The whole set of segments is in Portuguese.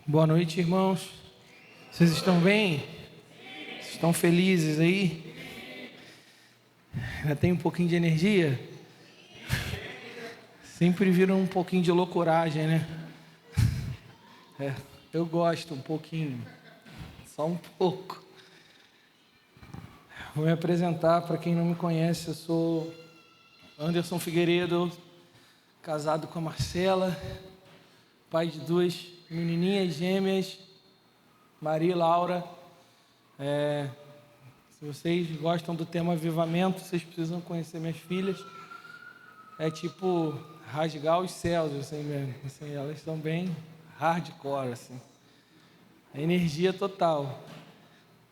Boa noite, irmãos. Vocês estão bem? Estão felizes aí? Já tem um pouquinho de energia? Sempre viram um pouquinho de loucuragem, né? Eu gosto um pouquinho, só um pouco. Vou me apresentar para quem não me conhece. Eu sou Anderson Figueiredo, casado com a Marcela, pai de duas menininhas gêmeas, Maria e Laura. Se vocês gostam do tema avivamento, vocês precisam conhecer minhas filhas. É tipo rasgar os céus, assim mesmo. Assim, elas são bem hardcore, assim. A energia total.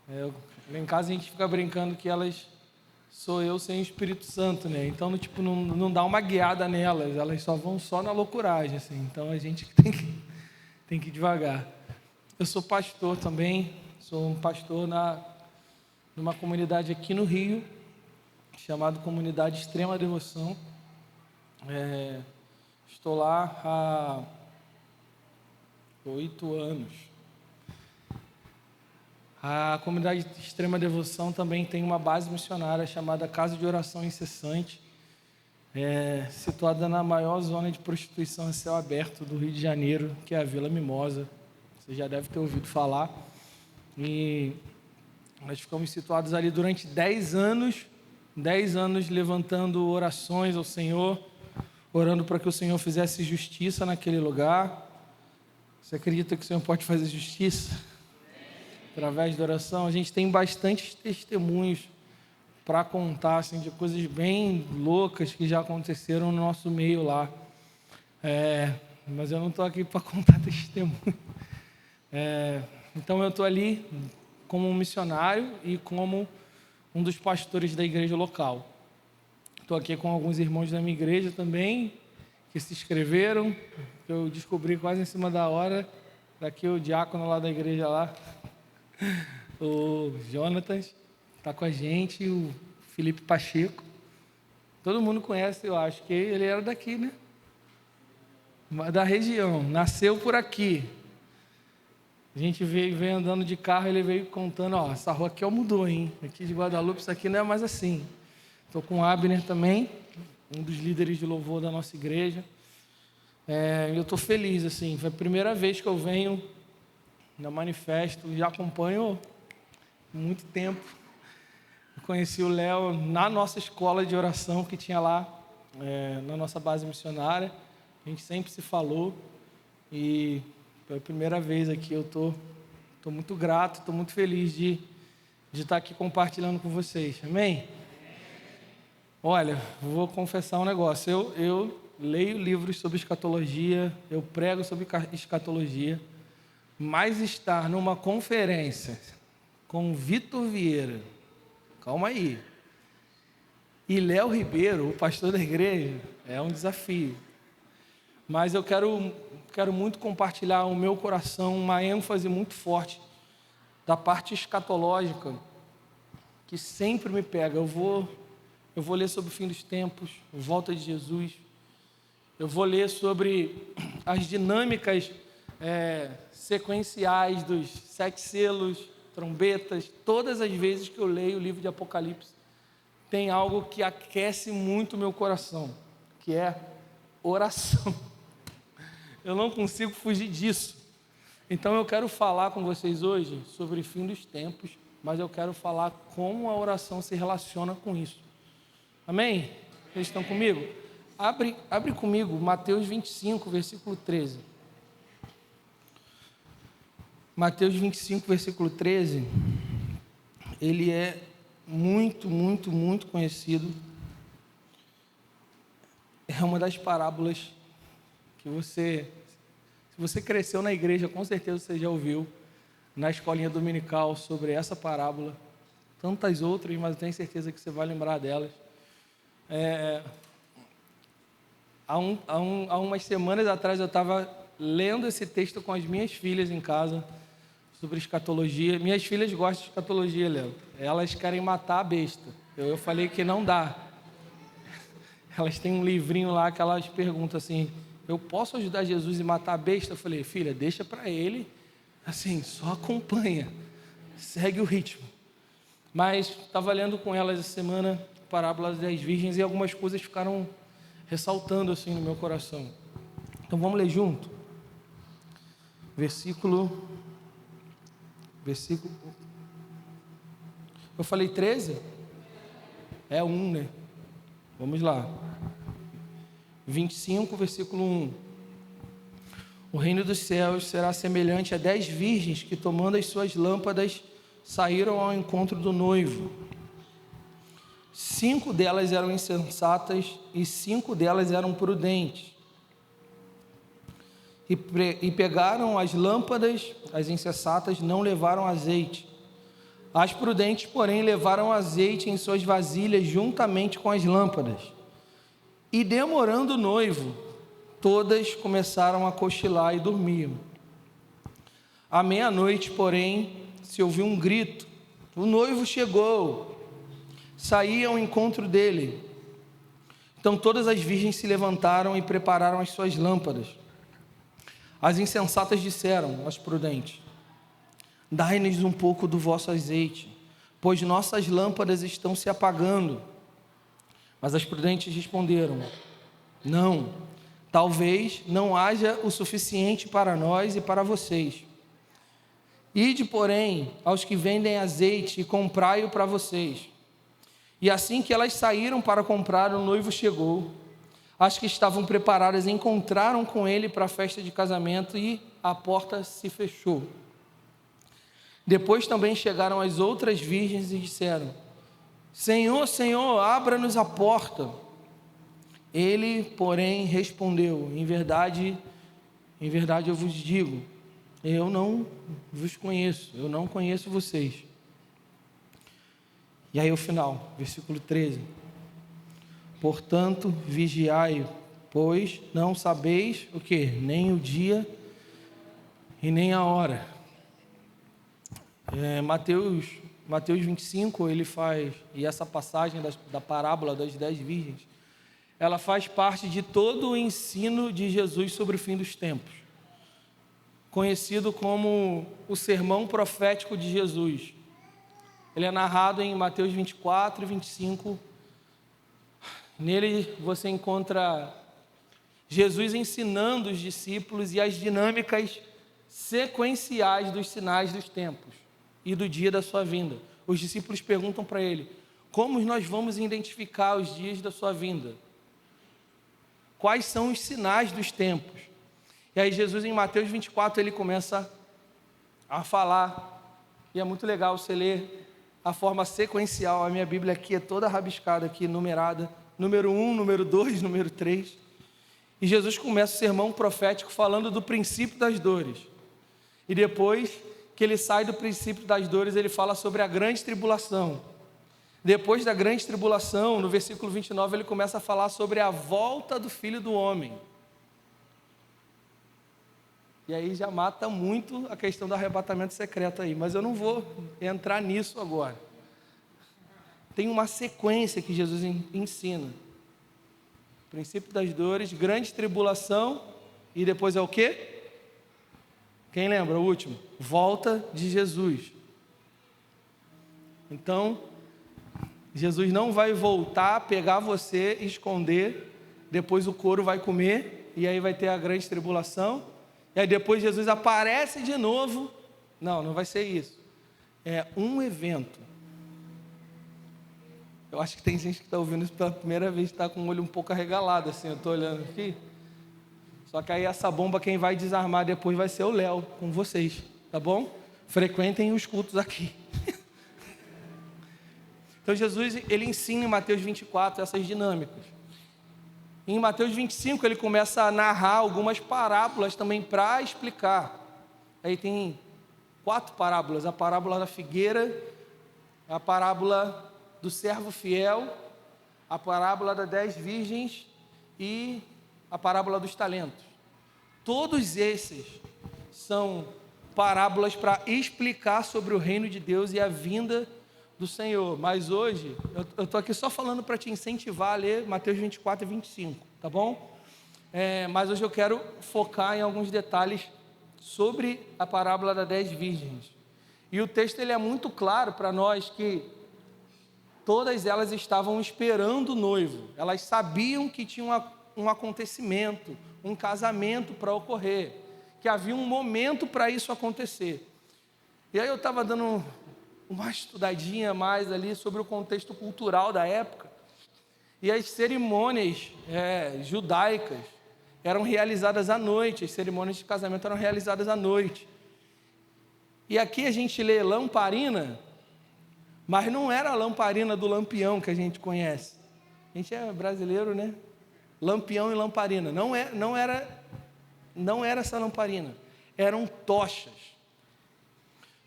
Lá em casa a gente fica brincando que elas sou eu sem o Espírito Santo, né? Então, não dá uma guiada nelas, elas só vão só na loucuragem, assim. Então a gente tem que ir devagar. Eu sou pastor também, sou um pastor numa comunidade aqui no Rio, chamada Comunidade Extrema Devoção. Estou lá há 8 anos. A Comunidade Extrema Devoção também tem uma base missionária chamada Casa de Oração Incessante, situada na maior zona de prostituição a céu aberto do Rio de Janeiro, que é a Vila Mimosa. Você já deve ter ouvido falar. E nós ficamos situados ali durante 10 anos levantando orações ao Senhor, orando para que o Senhor fizesse justiça naquele lugar. Você acredita que o Senhor pode fazer justiça? Através da oração, a gente tem bastantes testemunhos para contar, assim, de coisas bem loucas que já aconteceram no nosso meio lá. Mas eu não estou aqui para contar testemunho. Então eu estou ali como um missionário e como um dos pastores da igreja local. Estou aqui com alguns irmãos da minha igreja também, que se inscreveram, que eu descobri quase em cima da hora. Daqui o diácono lá da igreja lá, o Jonatas, está com a gente, o Felipe Pacheco. Todo mundo conhece, eu acho, que ele era daqui, né? Da região, nasceu por aqui. A gente veio andando de carro, ele veio contando, essa rua aqui mudou, hein? Aqui de Guadalupe, isso aqui não é mais assim. Estou com o Abner também, um dos líderes de louvor da nossa igreja. Eu estou feliz, assim, foi a primeira vez que eu venho na Manifesto, já acompanho há muito tempo. Eu conheci o Léo na nossa escola de oração que tinha lá, na nossa base missionária. A gente sempre se falou e pela primeira vez aqui eu estou muito grato, estou muito feliz de estar aqui compartilhando com vocês. Amém? Olha, vou confessar um negócio. Eu leio livros sobre escatologia, eu prego sobre escatologia, mas estar numa conferência com Vitor Vieira, calma aí, e Léo Ribeiro, o pastor da igreja, é um desafio. Mas eu quero muito compartilhar o meu coração, uma ênfase muito forte da parte escatológica, que sempre me pega. Eu vou ler sobre o fim dos tempos, volta de Jesus. Eu vou ler sobre as dinâmicas sequenciais dos 7 selos, trombetas. Todas as vezes que eu leio o livro de Apocalipse, tem algo que aquece muito o meu coração, que é oração. Eu não consigo fugir disso. Então eu quero falar com vocês hoje sobre o fim dos tempos, mas eu quero falar como a oração se relaciona com isso. Amém? Vocês estão comigo? Abre comigo Mateus 25, versículo 13. Mateus 25, versículo 13, ele é muito, muito, muito conhecido. É uma das parábolas que se você cresceu na igreja, com certeza você já ouviu na escolinha dominical sobre essa parábola. Tantas outras, mas eu tenho certeza que você vai lembrar delas. Há umas semanas atrás eu estava lendo esse texto com as minhas filhas em casa, sobre escatologia. Minhas filhas gostam de escatologia, Léo. Elas querem matar a besta. Eu falei que não dá. Elas têm um livrinho lá que elas perguntam assim: eu posso ajudar Jesus e matar a besta? Eu falei: filha, deixa para ele Assim, só acompanha, segue o ritmo. Mas estava lendo com elas essa semana a parábola das 10 virgens e algumas coisas ficaram ressaltando assim no meu coração. Então vamos ler junto? Versículo. Eu falei 13? É 1, né? Vamos lá. 25, versículo 1. O reino dos céus será semelhante a 10 virgens que, tomando as suas lâmpadas, saíram ao encontro do noivo. 5 delas eram insensatas e 5 delas eram prudentes. E pegaram as lâmpadas, as insensatas não levaram azeite. As prudentes, porém, levaram azeite em suas vasilhas juntamente com as lâmpadas. E demorando o noivo, todas começaram a cochilar e dormiam. À meia-noite, porém, se ouviu um grito: o noivo chegou! Saí ao encontro dele. Então todas as virgens se levantaram e prepararam as suas lâmpadas. As insensatas disseram às prudentes: dai-nos um pouco do vosso azeite, pois nossas lâmpadas estão se apagando. Mas as prudentes responderam: não, talvez não haja o suficiente para nós e para vocês. Ide, porém, aos que vendem azeite e comprai-o para vocês. E assim que elas saíram para comprar, o noivo chegou. As que estavam preparadas encontraram com ele para a festa de casamento e a porta se fechou. Depois também chegaram as outras virgens e disseram: Senhor, Senhor, abra-nos a porta. Ele, porém, respondeu: em verdade eu vos digo, eu não vos conheço, eu não conheço vocês. E aí o final, versículo 13. Portanto, vigiai, pois não sabeis o que? Nem o dia e nem a hora. Mateus 25, ele faz, e essa passagem da parábola das 10 virgens, ela faz parte de todo o ensino de Jesus sobre o fim dos tempos, conhecido como o sermão profético de Jesus. Ele é narrado em Mateus 24 e 25. Nele você encontra Jesus ensinando os discípulos e as dinâmicas sequenciais dos sinais dos tempos e do dia da sua vinda. Os discípulos perguntam para ele: como nós vamos identificar os dias da sua vinda? Quais são os sinais dos tempos? E aí Jesus, em Mateus 24, ele começa a falar, e é muito legal você ler a forma sequencial. A minha Bíblia aqui é toda rabiscada, aqui, numerada, número 1, número 2, número 3, e Jesus começa o sermão profético falando do princípio das dores, e depois que ele sai do princípio das dores, ele fala sobre a grande tribulação. Depois da grande tribulação, no versículo 29, ele começa a falar sobre a volta do Filho do Homem. E aí já mata muito a questão do arrebatamento secreto aí, mas eu não vou entrar nisso agora. Tem uma sequência que Jesus ensina: princípio das dores, grande tribulação, e depois é o quê? Quem lembra o último? Volta de Jesus. Então, Jesus não vai voltar, pegar você, esconder, depois o couro vai comer, e aí vai ter a grande tribulação, e aí depois Jesus aparece de novo. Não vai ser isso. É um evento. Eu acho que tem gente que está ouvindo isso pela primeira vez, está com o olho um pouco arregalado, assim, eu estou olhando aqui. Só que aí essa bomba, quem vai desarmar depois vai ser o Léo, com vocês, tá bom? Frequentem os cultos aqui. Então Jesus, ele ensina em Mateus 24 essas dinâmicas. Em Mateus 25 ele começa a narrar algumas parábolas também para explicar. Aí tem 4 parábolas: a parábola da figueira, a parábola do servo fiel, a parábola das 10 virgens e a parábola dos talentos. Todos esses são parábolas para explicar sobre o reino de Deus e a vinda do Senhor. Mas hoje, eu estou aqui só falando para te incentivar a ler Mateus 24 e 25, tá bom? Mas hoje eu quero focar em alguns detalhes sobre a parábola das 10 virgens. E o texto ele é muito claro para nós que todas elas estavam esperando o noivo. Elas sabiam que tinha um acontecimento, um casamento para ocorrer, que havia um momento para isso acontecer. E aí eu estava dando uma estudadinha mais ali sobre o contexto cultural da época. E as cerimônias judaicas eram realizadas à noite, as cerimônias de casamento eram realizadas à noite. E aqui a gente lê lamparina, mas não era a lamparina do lampião que a gente conhece. A gente é brasileiro, né? Lampião e lamparina. Não era essa lamparina. Eram tochas.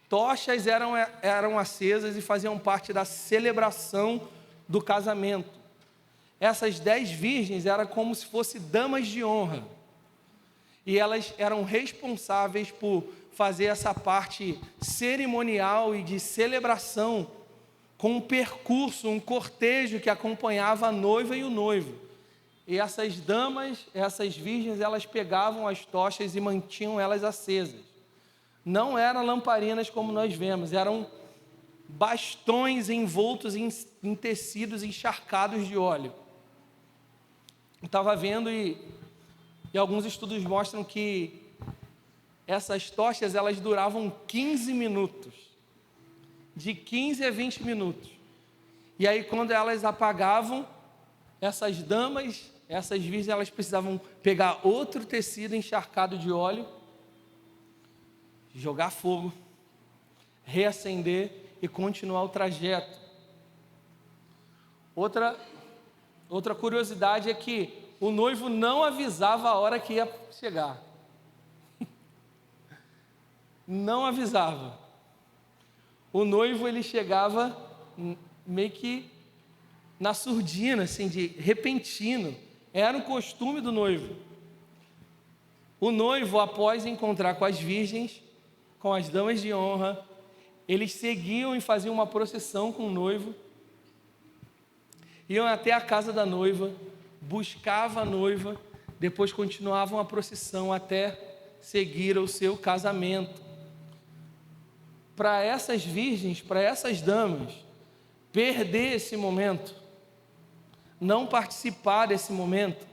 Tochas eram acesas e faziam parte da celebração do casamento. Essas 10 virgens eram como se fossem damas de honra. E elas eram responsáveis por fazer essa parte cerimonial e de celebração, com um percurso, um cortejo que acompanhava a noiva e o noivo. E essas damas, essas virgens, elas pegavam as tochas e mantinham elas acesas. Não eram lamparinas como nós vemos, eram bastões envoltos em tecidos encharcados de óleo. Eu estava vendo e alguns estudos mostram que essas tochas elas duravam 15 minutos, de 15 a 20 minutos. E aí quando elas apagavam, essas damas, essas virgens, elas precisavam pegar outro tecido encharcado de óleo, jogar fogo, reacender e continuar o trajeto. Outra curiosidade é que o noivo não avisava a hora que ia chegar. Não avisava. O noivo ele chegava meio que na surdina, assim, de repentino. Era o costume do noivo. O noivo, após encontrar com as virgens, com as damas de honra, eles seguiam e faziam uma procissão com o noivo, iam até a casa da noiva, buscavam a noiva, depois continuavam a procissão até seguir o seu casamento. Para essas virgens, para essas damas, perder esse momento, não participar desse momento,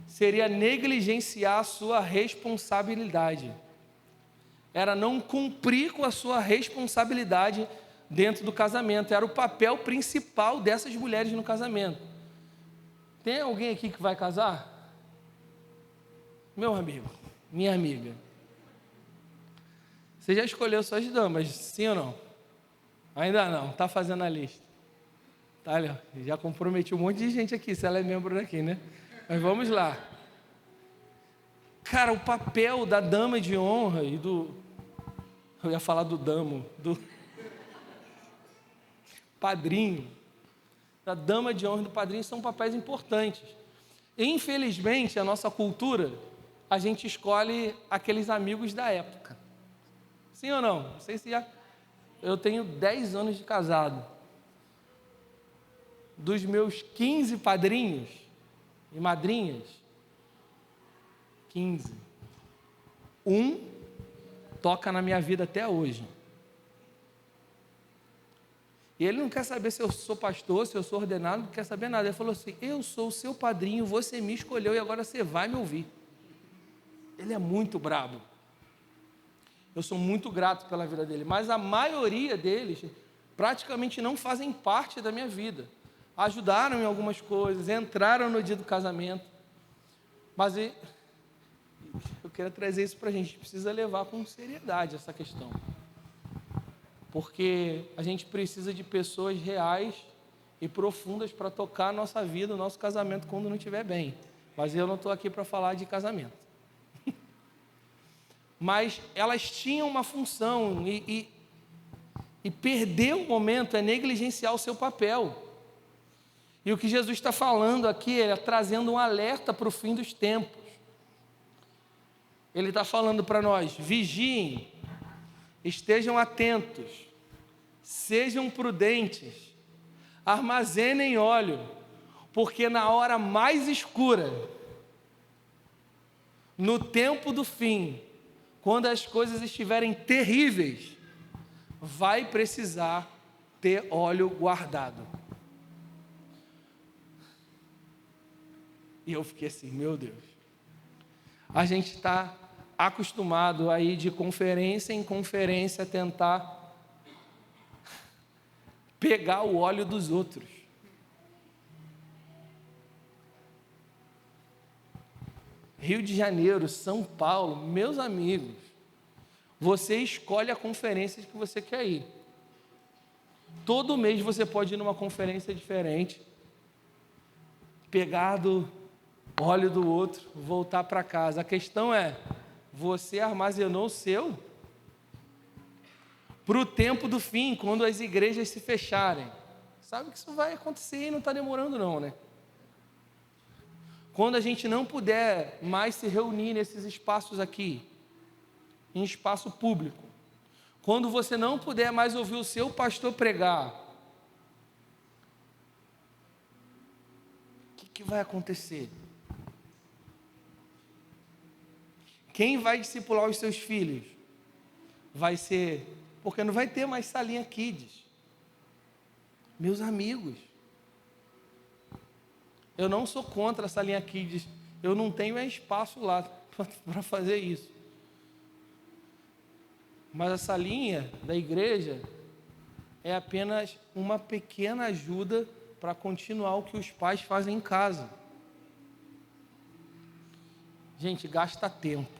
seria negligenciar a sua responsabilidade. Era não cumprir com a sua responsabilidade dentro do casamento. Era o papel principal dessas mulheres no casamento. Tem alguém aqui que vai casar? Meu amigo, minha amiga, você já escolheu suas damas, sim ou não? Ainda não, está fazendo a lista. Tá, ali, ó, já comprometi um monte de gente aqui, se ela é membro daqui, né? Mas vamos lá. Cara, o papel da dama de honra e do... Eu ia falar do damo, do padrinho. Da dama de honra e do padrinho são papéis importantes. Infelizmente, a nossa cultura, a gente escolhe aqueles amigos da época. Sim ou não? Não sei se já... Eu tenho 10 anos de casado. Dos meus 15 padrinhos e madrinhas, 15. Um toca na minha vida até hoje. E ele não quer saber se eu sou pastor, se eu sou ordenado, não quer saber nada. Ele falou assim: eu sou o seu padrinho, você me escolheu e agora você vai me ouvir. Ele é muito brabo. Eu sou muito grato pela vida dele, mas a maioria deles praticamente não fazem parte da minha vida. Ajudaram em algumas coisas, entraram no dia do casamento, mas eu quero trazer isso para a gente precisa levar com seriedade essa questão, porque a gente precisa de pessoas reais e profundas para tocar a nossa vida, o nosso casamento quando não estiver bem, mas eu não estou aqui para falar de casamento. Mas elas tinham uma função e perder o momento é negligenciar o seu papel. E o que Jesus está falando aqui é trazendo um alerta para o fim dos tempos. Ele está falando para nós: vigiem, estejam atentos, sejam prudentes, armazenem óleo, porque na hora mais escura no tempo do fim, quando as coisas estiverem terríveis, vai precisar ter óleo guardado. E eu fiquei assim, meu Deus. A gente está acostumado a ir de conferência em conferência tentar pegar o óleo dos outros. Rio de Janeiro, São Paulo, meus amigos, você escolhe a conferência que você quer ir. Todo mês você pode ir numa conferência diferente, pegar do óleo do outro, voltar para casa. A questão é, você armazenou o seu para o tempo do fim, quando as igrejas se fecharem. Sabe que isso vai acontecer e não está demorando não, né? Quando a gente não puder mais se reunir nesses espaços aqui, em espaço público, quando você não puder mais ouvir o seu pastor pregar, o que vai acontecer? Quem vai discipular os seus filhos? Vai ser, porque não vai ter mais salinha kids. Meus amigos, eu não sou contra a salinha kids, eu não tenho espaço lá para fazer isso. Mas a salinha da igreja é apenas uma pequena ajuda para continuar o que os pais fazem em casa. Gente, gasta tempo.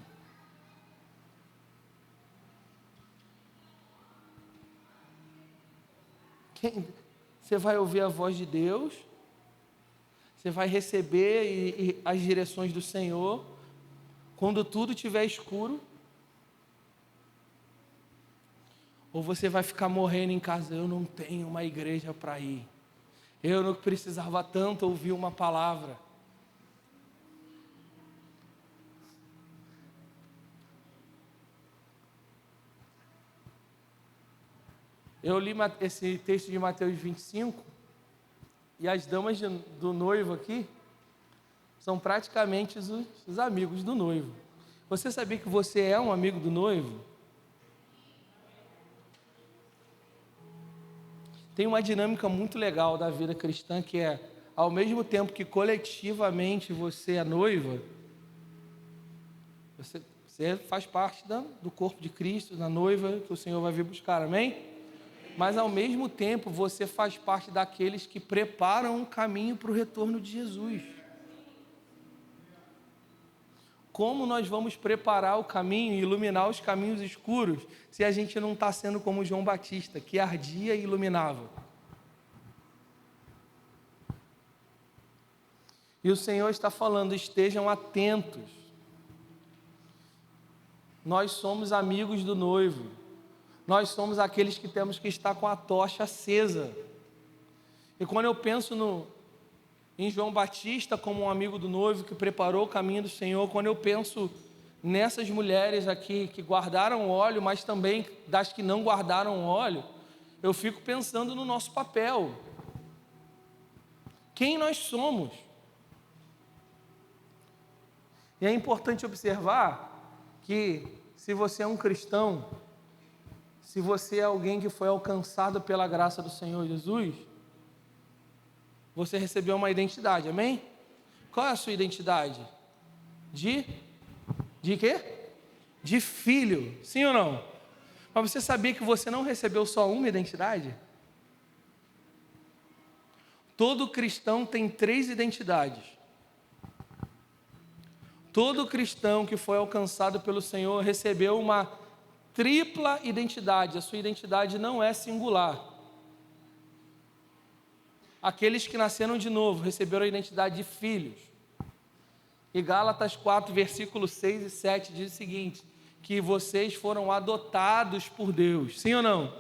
Você vai ouvir a voz de Deus, você vai receber as direções do Senhor, quando tudo estiver escuro, ou você vai ficar morrendo em casa, eu não tenho uma igreja para ir, eu não precisava tanto ouvir uma palavra. Eu li esse texto de Mateus 25, e as damas do noivo aqui são praticamente os amigos do noivo. Você sabia que você é um amigo do noivo? Tem uma dinâmica muito legal da vida cristã, que é, ao mesmo tempo que coletivamente você é noiva, você faz parte do corpo de Cristo, da noiva que o Senhor vai vir buscar, amém? Mas ao mesmo tempo você faz parte daqueles que preparam um caminho para o retorno de Jesus. Como nós vamos preparar o caminho e iluminar os caminhos escuros se a gente não está sendo como João Batista, que ardia e iluminava? E o Senhor está falando, estejam atentos. Nós somos amigos do noivo. Nós somos aqueles que temos que estar com a tocha acesa. E quando eu penso em João Batista como um amigo do noivo que preparou o caminho do Senhor, quando eu penso nessas mulheres aqui que guardaram óleo, mas também das que não guardaram óleo, eu fico pensando no nosso papel. Quem nós somos? E é importante observar que se você é um cristão, se você é alguém que foi alcançado pela graça do Senhor Jesus, você recebeu uma identidade, amém? Qual é a sua identidade? De quê? De filho, sim ou não? Mas você sabia que você não recebeu só uma identidade? Todo cristão tem 3 identidades. Todo cristão que foi alcançado pelo Senhor recebeu uma tripla identidade. A sua identidade não é singular. Aqueles que nasceram de novo receberam a identidade de filhos. E Gálatas 4, versículos 6 e 7 diz o seguinte, que vocês foram adotados por Deus, sim ou não?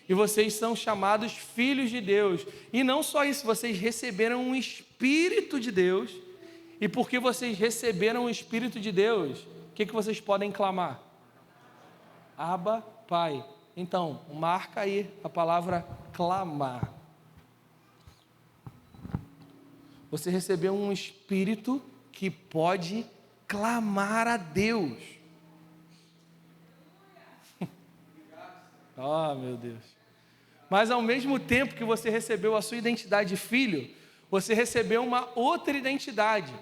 E vocês são chamados filhos de Deus. E não só isso, vocês receberam um Espírito de Deus. E porque vocês receberam o Espírito de Deus, o que vocês podem clamar? Abba, Pai. Então, marca aí a palavra clamar. Você recebeu um Espírito que pode clamar a Deus. Oh, meu Deus. Mas ao mesmo tempo que você recebeu a sua identidade de filho, você recebeu uma outra identidade.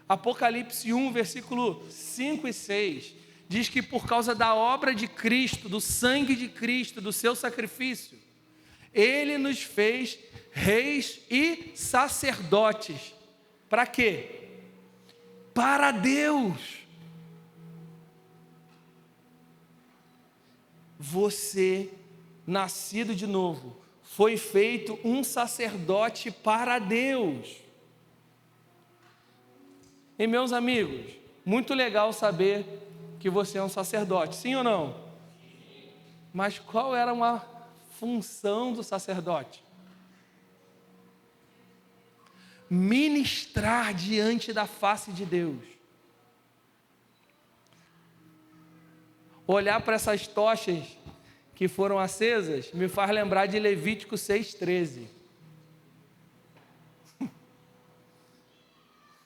Apocalipse 1, versículo 5 e 6, diz que por causa da obra de Cristo, do sangue de Cristo, do seu sacrifício, Ele nos fez reis e sacerdotes. Para quê? Para Deus. Você, nascido de novo, foi feito um sacerdote para Deus. E meus amigos, muito legal saber que você é um sacerdote, sim ou não? Mas qual era uma função do sacerdote? Ministrar diante da face de Deus. Olhar para essas tochas que foram acesas me faz lembrar de Levítico 6,13.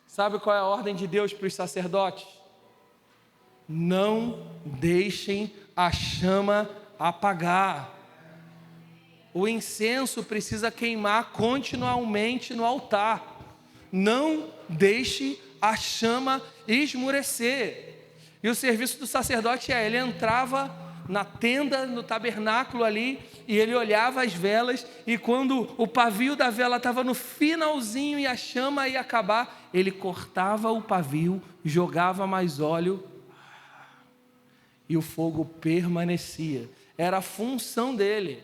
Sabe qual é a ordem de Deus para os sacerdotes? Não deixem a chama apagar. O incenso precisa queimar continuamente no altar. Não deixe a chama esmurecer. E o serviço do sacerdote ele entrava na tenda, no tabernáculo ali, e ele olhava as velas, e quando o pavio da vela estava no finalzinho e a chama ia acabar, ele cortava o pavio, jogava mais óleo, e o fogo permanecia. Era a função dele.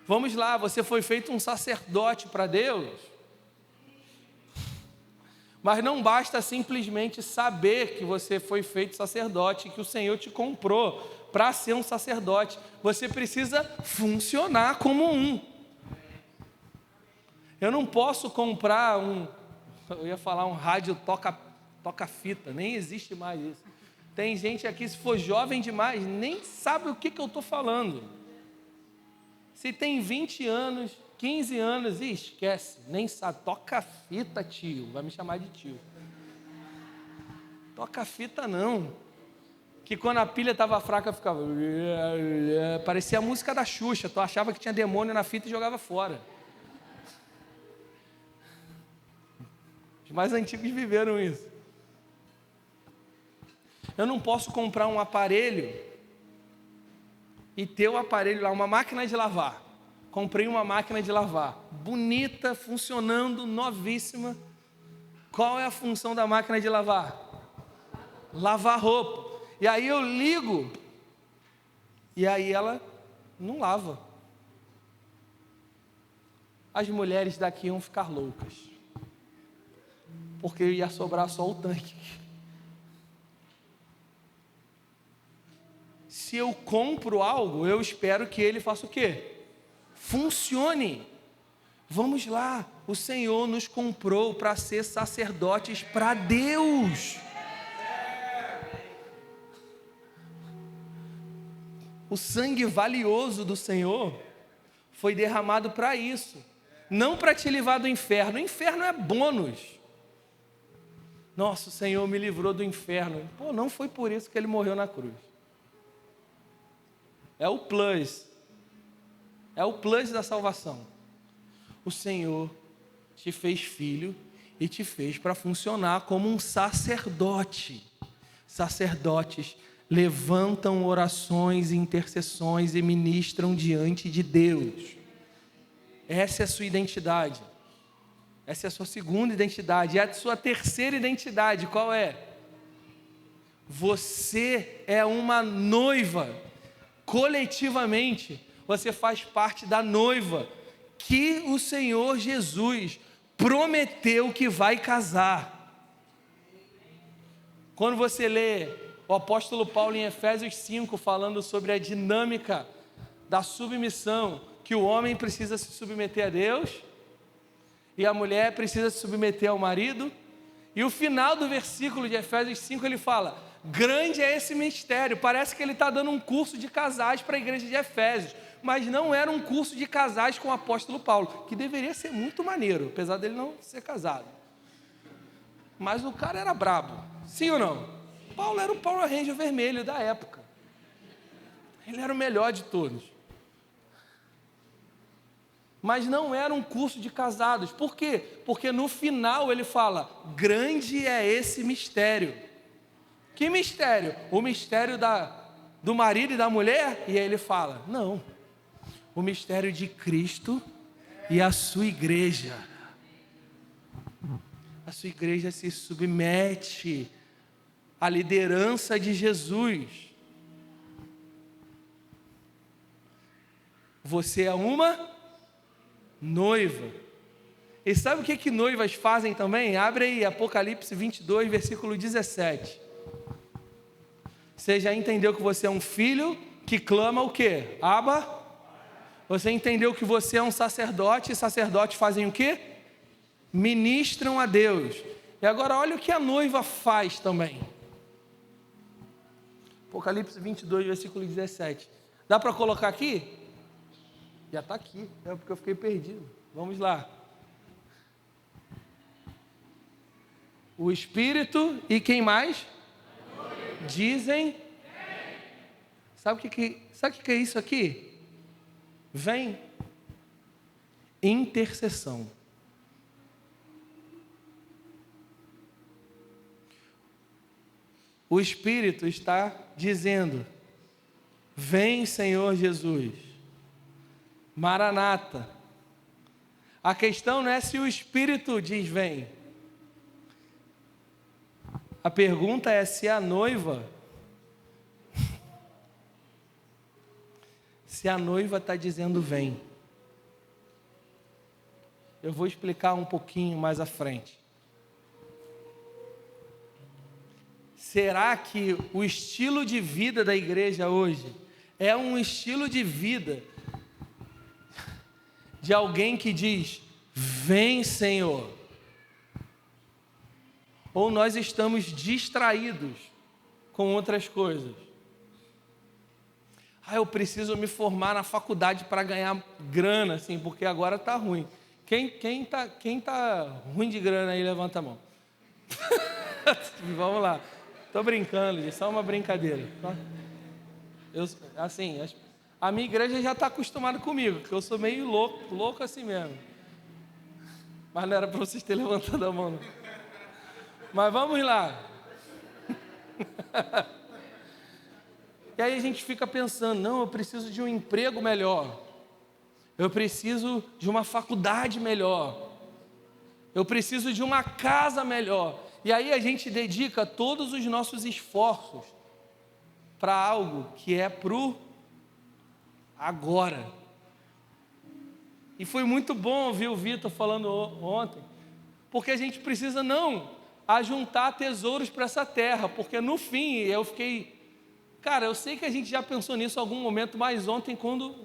Vamos lá, você foi feito um sacerdote para Deus, mas não basta simplesmente saber que você foi feito sacerdote, que o Senhor te comprou para ser um sacerdote. Você precisa funcionar como um. Eu não posso comprar eu ia falar um rádio toca-fita, nem existe mais isso. Tem gente aqui, se for jovem demais, nem sabe o que eu estou falando. Se tem 20 anos, 15 anos, esquece, nem sabe, toca fita, tio, vai me chamar de tio. Toca fita não, que quando a pilha estava fraca, ficava, parecia a música da Xuxa, tu achava que tinha demônio na fita e jogava fora. Os mais antigos viveram isso. Eu não posso comprar um aparelho e ter o aparelho lá, uma máquina de lavar. Comprei uma máquina de lavar, bonita, funcionando, novíssima. Qual é a função da máquina de lavar? Lavar roupa. E aí eu ligo, e aí ela não lava. As mulheres daqui iam ficar loucas, porque ia sobrar só o tanque. Se eu compro algo, eu espero que ele faça o quê? Funcione. Vamos lá, o Senhor nos comprou para ser sacerdotes para Deus. O sangue valioso do Senhor foi derramado para isso, não para te livrar do inferno. O inferno é bônus. Nossa, o Senhor me livrou do inferno. Pô, não foi por isso que Ele morreu na cruz. É o plus. É o plus da salvação. O Senhor te fez filho e te fez para funcionar como um sacerdote. Sacerdotes levantam orações e intercessões e ministram diante de Deus. Essa é a sua identidade. Essa é a sua segunda identidade. E a sua terceira identidade, qual é? Você é uma noiva. Coletivamente, você faz parte da noiva que o Senhor Jesus prometeu que vai casar. Quando você lê o apóstolo Paulo em Efésios 5, falando sobre a dinâmica da submissão, que o homem precisa se submeter a Deus, e a mulher precisa se submeter ao marido, e o final do versículo de Efésios 5, ele fala, grande é esse mistério, parece que ele está dando um curso de casais para a igreja de Efésios, mas não era um curso de casais com o apóstolo Paulo, que deveria ser muito maneiro, apesar dele não ser casado. Mas o cara era brabo, sim ou não? Paulo era o Power Ranger vermelho da época. Ele era o melhor de todos. Mas não era um curso de casados. Por quê? Porque no final ele fala, grande é esse mistério. Que mistério? O mistério do marido e da mulher? E aí ele fala, não, o mistério de Cristo e a sua igreja. A sua igreja se submete à liderança de Jesus. Você é uma noiva. E sabe o que noivas fazem também? Abre aí Apocalipse 22, versículo 17. Você já entendeu que você é um filho que clama o quê? Abba. Você entendeu que você é um sacerdote, e sacerdotes fazem o quê? Ministram a Deus. E agora olha o que a noiva faz também. Apocalipse 22, versículo 17. Dá para colocar aqui? Já está aqui, é porque eu fiquei perdido. Vamos lá. O Espírito e quem mais? Dizem. Sabe o que é isso aqui? Vem. Intercessão. O Espírito está dizendo: vem, Senhor Jesus. Maranata. A questão não é se o Espírito diz vem. A pergunta é se a noiva está dizendo vem. Eu vou explicar um pouquinho mais à frente. Será que o estilo de vida da igreja hoje é um estilo de vida de alguém que diz, vem, Senhor? Ou nós estamos distraídos com outras coisas? Eu preciso me formar na faculdade para ganhar grana, assim, porque agora está ruim. Quem tá ruim de grana aí, levanta a mão. Vamos lá. Estou brincando, gente, só uma brincadeira. Tá? A minha igreja já está acostumada comigo, porque eu sou meio louco assim mesmo. Mas não era para vocês terem levantado a mão, não. Mas vamos lá. E aí a gente fica pensando, não, eu preciso de um emprego melhor. Eu preciso de uma faculdade melhor. Eu preciso de uma casa melhor. E aí a gente dedica todos os nossos esforços para algo que é pro agora. E foi muito bom ouvir o Vitor falando ontem, porque a gente precisa não ajuntar tesouros para essa terra, porque no fim eu fiquei, cara, eu sei que a gente já pensou nisso em algum momento, mas ontem quando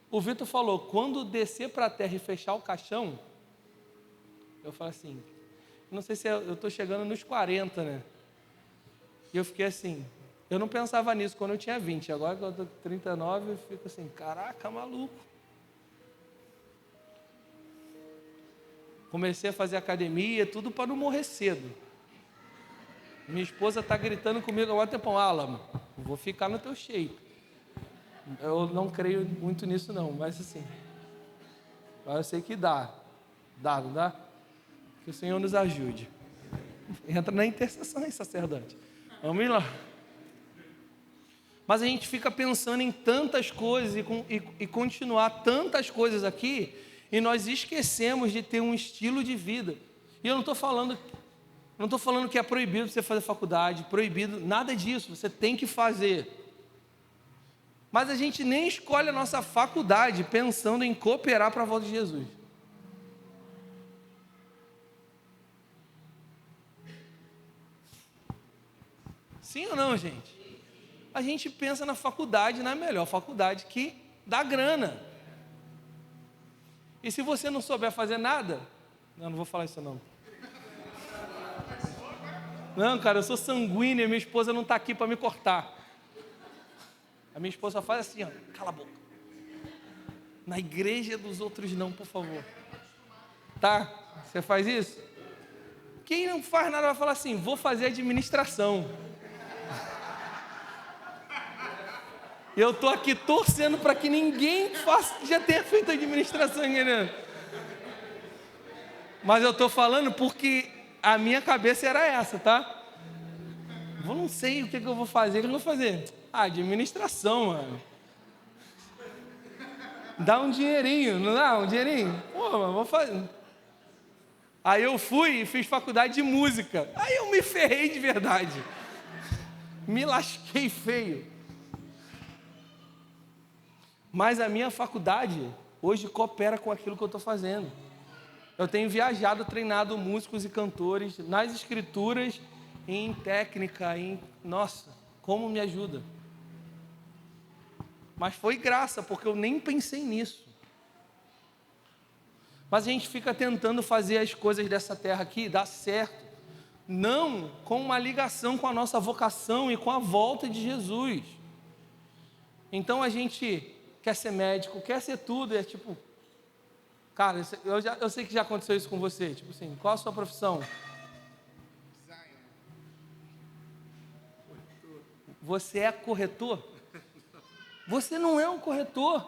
o Vitor falou, quando descer para a terra e fechar o caixão, eu falei assim, não sei se eu estou chegando nos 40, né? E eu fiquei assim, eu não pensava nisso quando eu tinha 20, agora que eu estou com 39, eu fico assim, caraca, maluco. Comecei a fazer academia, tudo para não morrer cedo. Minha esposa está gritando comigo agora, tempão, Alan, vou ficar no teu shape. Eu não creio muito nisso não, mas assim, eu sei que dá, não dá? Que o Senhor nos ajude. Entra na intercessão aí, sacerdote. Vamos lá. Mas a gente fica pensando em tantas coisas e continuar tantas coisas aqui, e nós esquecemos de ter um estilo de vida. E eu não estou falando que é proibido você fazer faculdade, proibido, nada disso, você tem que fazer. Mas a gente nem escolhe a nossa faculdade pensando em cooperar para a volta de Jesus. Sim ou não, gente? A gente pensa na faculdade, na melhor faculdade que dá grana. E se você não souber fazer nada, não vou falar isso não. Não, cara, eu sou sanguíneo, minha esposa não está aqui para me cortar. A minha esposa faz assim, ó, cala a boca. Na igreja dos outros não, por favor. Tá? Você faz isso? Quem não faz nada vai falar assim, vou fazer administração. Eu estou aqui torcendo para que ninguém já tenha feito administração, entendeu? Mas eu estou falando porque a minha cabeça era essa, tá? Eu não sei o que eu vou fazer, o que eu vou fazer? Administração, mano. Dá um dinheirinho, não dá um dinheirinho? Pô, mano, vou fazer. Aí eu fui e fiz faculdade de música. Aí eu me ferrei de verdade. Me lasquei feio. Mas a minha faculdade hoje coopera com aquilo que eu estou fazendo. Eu tenho viajado, treinado músicos e cantores nas escrituras, em técnica, Nossa, como me ajuda. Mas foi graça, porque eu nem pensei nisso. Mas a gente fica tentando fazer as coisas dessa terra aqui dar certo, não com uma ligação com a nossa vocação e com a volta de Jesus. Então a gente quer ser médico, quer ser tudo, é tipo, cara, eu sei que já aconteceu isso com você, tipo assim, qual a sua profissão? Designer. Você é corretor? Você não é um corretor,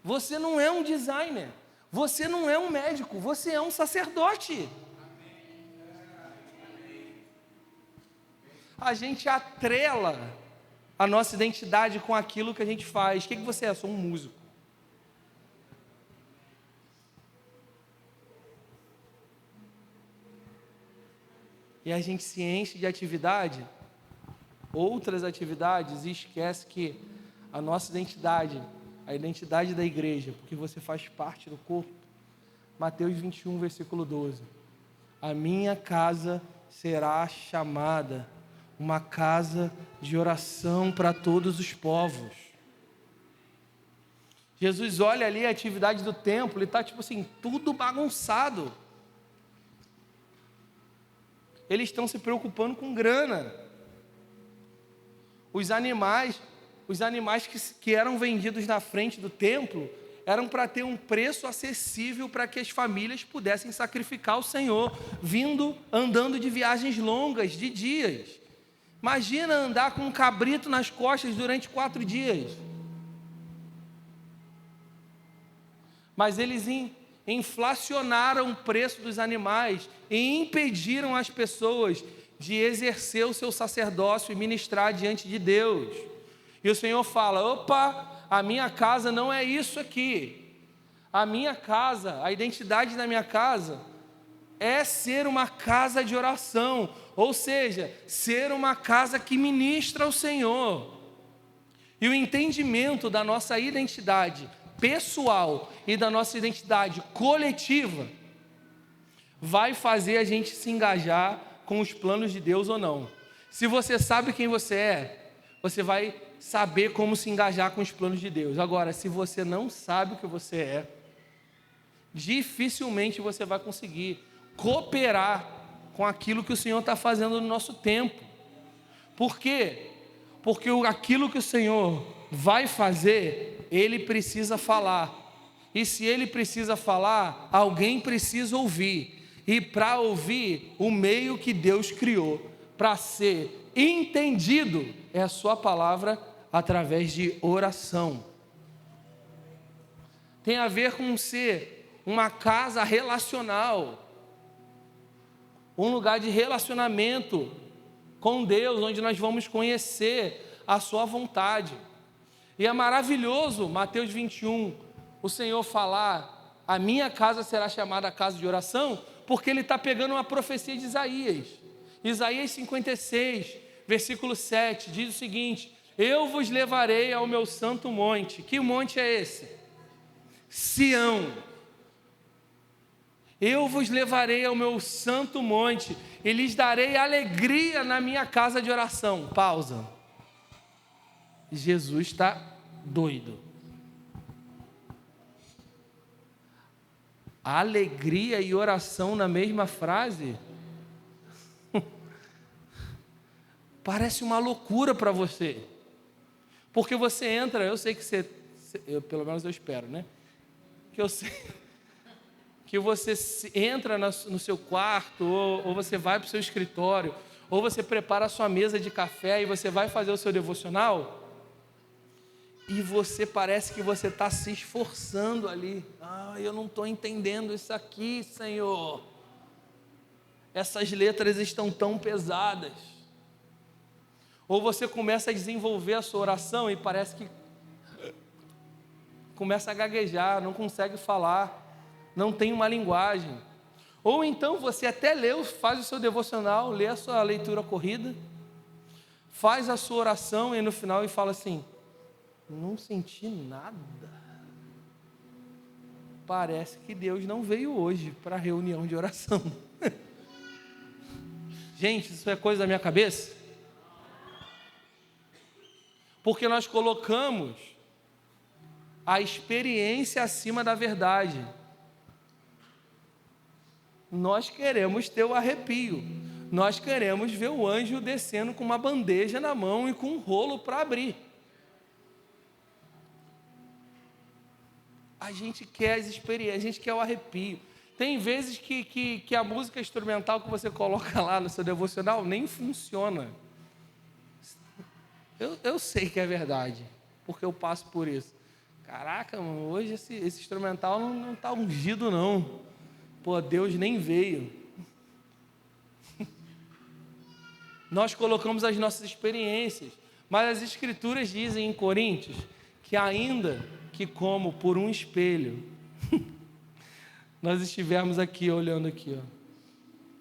você não é um designer, você não é um médico, você é um sacerdote. A gente atrela a nossa identidade com aquilo que a gente faz. O que você é? Eu sou um músico. E a gente se enche de atividade, outras atividades, e esquece que a nossa identidade, a identidade da igreja, porque você faz parte do corpo. Mateus 21, versículo 12. A minha casa será chamada uma casa de oração para todos os povos. Jesus olha ali a atividade do templo e está tipo assim, tudo bagunçado. Eles estão se preocupando com grana. Os animais que eram vendidos na frente do templo eram para ter um preço acessível para que as famílias pudessem sacrificar o Senhor, andando de viagens longas, de dias. Imagina andar com um cabrito nas costas durante 4 dias. Mas eles inflacionaram o preço dos animais e impediram as pessoas de exercer o seu sacerdócio e ministrar diante de Deus. E o Senhor fala, opa, a minha casa não é isso aqui. A minha casa, a identidade da minha casa é ser uma casa de oração, ou seja, ser uma casa que ministra ao Senhor. E o entendimento da nossa identidade pessoal e da nossa identidade coletiva vai fazer a gente se engajar com os planos de Deus ou não. Se você sabe quem você é, você vai saber como se engajar com os planos de Deus. Agora, se você não sabe o que você é, dificilmente você vai conseguir cooperar com aquilo que o Senhor está fazendo no nosso tempo. Por quê? Porque aquilo que o Senhor vai fazer, Ele precisa falar. E se Ele precisa falar, alguém precisa ouvir. E para ouvir, o meio que Deus criou para ser entendido é a sua palavra através de oração. Tem a ver com ser uma casa relacional, um lugar de relacionamento com Deus, onde nós vamos conhecer a sua vontade. E é maravilhoso, Mateus 21, o Senhor falar, a minha casa será chamada casa de oração, porque Ele está pegando uma profecia de Isaías. Isaías 56, versículo 7, diz o seguinte, eu vos levarei ao meu santo monte. Que monte é esse? Sião. Eu vos levarei ao meu santo monte e lhes darei alegria na minha casa de oração. Pausa. Jesus está doido. Alegria e oração na mesma frase? Parece uma loucura para você. Porque você entra, eu sei que pelo menos eu espero, né? Que eu sei que você entra no seu quarto, ou você vai para o seu escritório, ou você prepara a sua mesa de café e você vai fazer o seu devocional, e você parece que você está se esforçando ali. Eu não estou entendendo isso aqui, Senhor. Essas letras estão tão pesadas. Ou você começa a desenvolver a sua oração e parece que começa a gaguejar, não consegue falar, não tem uma linguagem. Ou então você até faz o seu devocional, lê a sua leitura corrida, faz a sua oração e no final fala assim: não senti nada. Parece que Deus não veio hoje para a reunião de oração. Gente, isso é coisa da minha cabeça? Porque nós colocamos a experiência acima da verdade. Nós queremos ter o arrepio. Nós queremos ver o anjo descendo com uma bandeja na mão e com um rolo para abrir. A gente quer as experiências, a gente quer o arrepio. Tem vezes que a música instrumental que você coloca lá no seu devocional nem funciona. Eu sei que é verdade, porque eu passo por isso. Caraca, mano, hoje esse instrumental não está ungido não. Pô, Deus nem veio. Nós colocamos as nossas experiências, mas as Escrituras dizem em Coríntios que ainda que como por um espelho, nós estivermos aqui, olhando aqui, ó,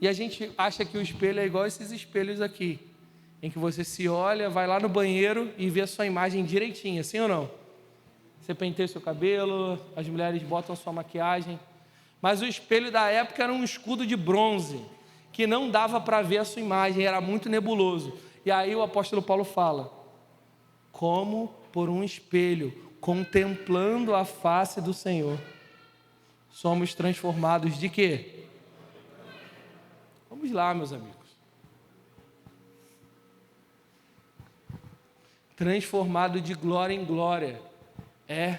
e a gente acha que o espelho é igual a esses espelhos aqui, em que você se olha, vai lá no banheiro e vê a sua imagem direitinha, sim ou não? Você penteia seu cabelo, as mulheres botam sua maquiagem, mas o espelho da época era um escudo de bronze, que não dava para ver a sua imagem, era muito nebuloso. E aí o apóstolo Paulo fala: como por um espelho, contemplando a face do Senhor, somos transformados de quê? Vamos lá, meus amigos. Transformado de glória em glória é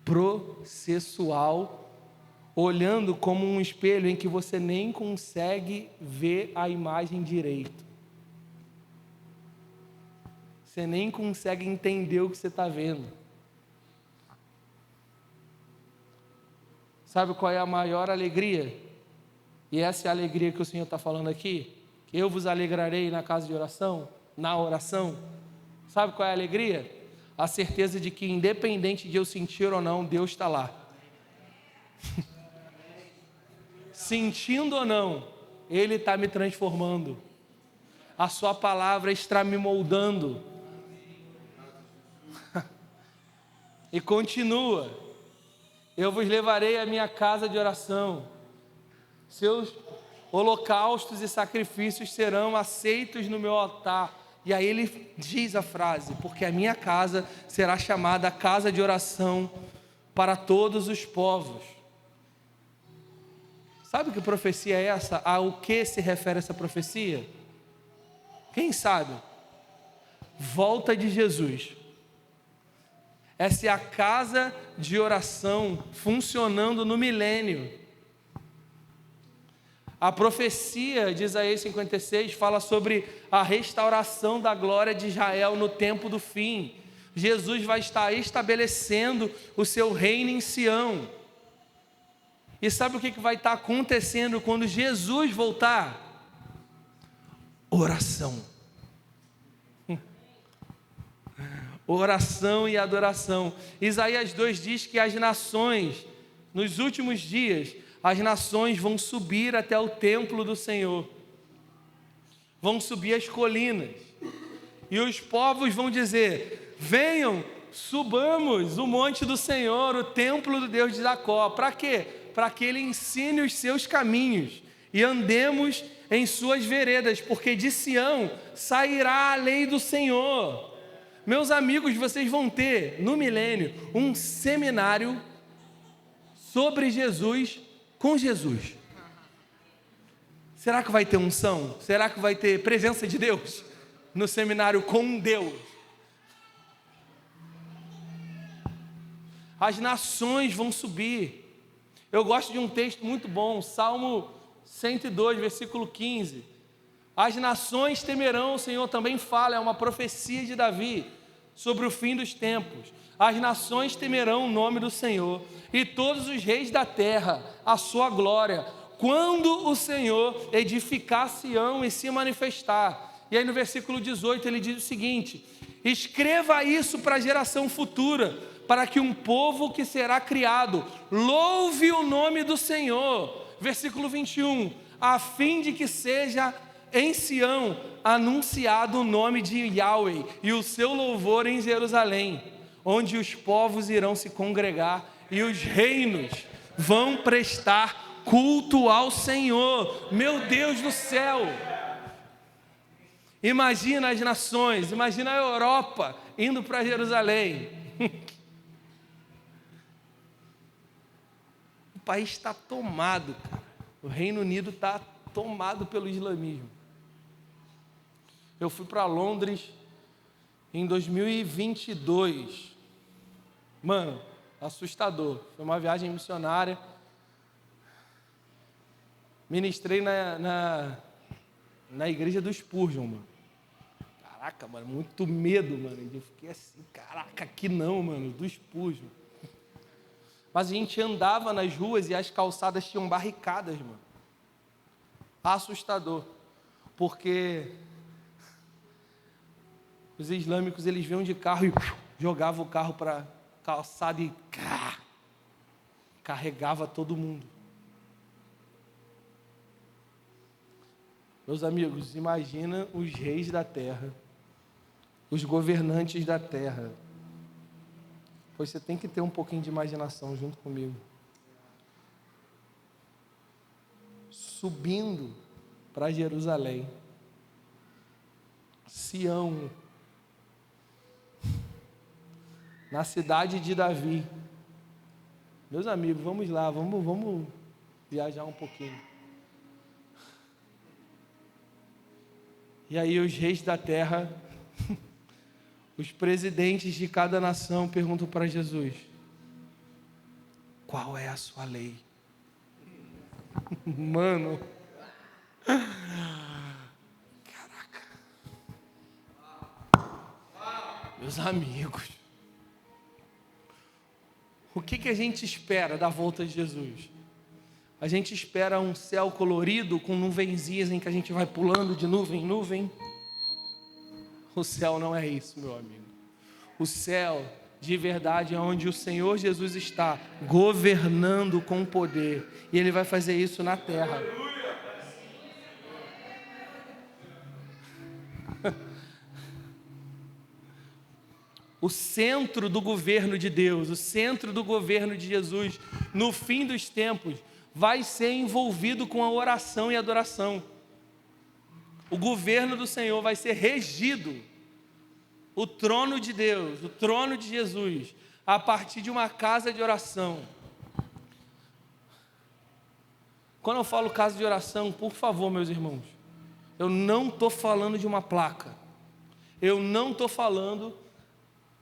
processual, olhando como um espelho em que você nem consegue ver a imagem direito. Você nem consegue entender o que você está vendo. Sabe qual é a maior alegria? E essa é a alegria que o Senhor está falando aqui. Eu vos alegrarei na casa de oração, na oração. Sabe qual é a alegria? A certeza de que independente de eu sentir ou não, Deus está lá. Sentindo ou não, Ele está me transformando. A sua palavra está me moldando. E continua: eu vos levarei à minha casa de oração. Seus holocaustos e sacrifícios serão aceitos no meu altar. E aí ele diz a frase: porque a minha casa será chamada casa de oração para todos os povos. Sabe que profecia é essa? Ao que se refere essa profecia? Quem sabe? Volta de Jesus. Essa é a casa de oração funcionando no milênio. A profecia de Isaías 56 fala sobre a restauração da glória de Israel no tempo do fim. Jesus vai estar estabelecendo o seu reino em Sião. E sabe o que vai estar acontecendo quando Jesus voltar? Oração. Oração e adoração. Isaías 2 diz que as nações, nos últimos dias, as nações vão subir até o templo do Senhor. Vão subir as colinas. E os povos vão dizer: venham, subamos o monte do Senhor, o templo do Deus de Jacó. Para quê? Para que Ele ensine os seus caminhos e andemos em suas veredas, porque de Sião sairá a lei do Senhor. Meus amigos, vocês vão ter no milênio um seminário sobre Jesus com Jesus. Será que vai ter unção? Será que vai ter presença de Deus no seminário com Deus? As nações vão subir. Eu gosto de um texto muito bom, Salmo 102, versículo 15. As nações temerão, o Senhor também fala, é uma profecia de Davi sobre o fim dos tempos. As nações temerão o nome do Senhor, e todos os reis da terra a sua glória, quando o Senhor edificar Sião e se manifestar. E aí no versículo 18 ele diz o seguinte: escreva isso para a geração futura, para que um povo que será criado louve o nome do Senhor. Versículo 21, a fim de que seja em Sião anunciado o nome de Yahweh e o seu louvor em Jerusalém, onde os povos irão se congregar e os reinos vão prestar culto ao Senhor. Meu Deus do céu! Imagina as nações, imagina a Europa indo para Jerusalém. O país está tomado, cara. O Reino Unido está tomado pelo islamismo. Eu fui para Londres em 2022. Mano, assustador. Foi uma viagem missionária. Ministrei na igreja do Spurgeon, mano. Caraca, mano, muito medo, mano. Eu fiquei assim, caraca, aqui não, mano, do Spurgeon. Mas a gente andava nas ruas e as calçadas tinham barricadas, mano. Assustador. Porque os islâmicos, eles vinham de carro e jogavam o carro para calçada e carregava todo mundo. Meus amigos, imagina os reis da terra, os governantes da terra. Pois você tem que ter um pouquinho de imaginação junto comigo. Subindo para Jerusalém, Sião, na cidade de Davi. Meus amigos, vamos lá, vamos viajar um pouquinho. E aí os reis da terra, os presidentes de cada nação perguntam para Jesus: qual é a sua lei? Mano, caraca, meus amigos, o que a gente espera da volta de Jesus? A gente espera um céu colorido com nuvenzinhas em que a gente vai pulando de nuvem em nuvem? O céu não é isso, meu amigo. O céu, de verdade, é onde o Senhor Jesus está, governando com poder. E Ele vai fazer isso na terra. O centro do governo de Deus, o centro do governo de Jesus, no fim dos tempos, vai ser envolvido com a oração e adoração. O governo do Senhor vai ser regido, o trono de Deus, o trono de Jesus, a partir de uma casa de oração. Quando eu falo casa de oração, por favor, meus irmãos, eu não estou falando de uma placa, eu não estou falando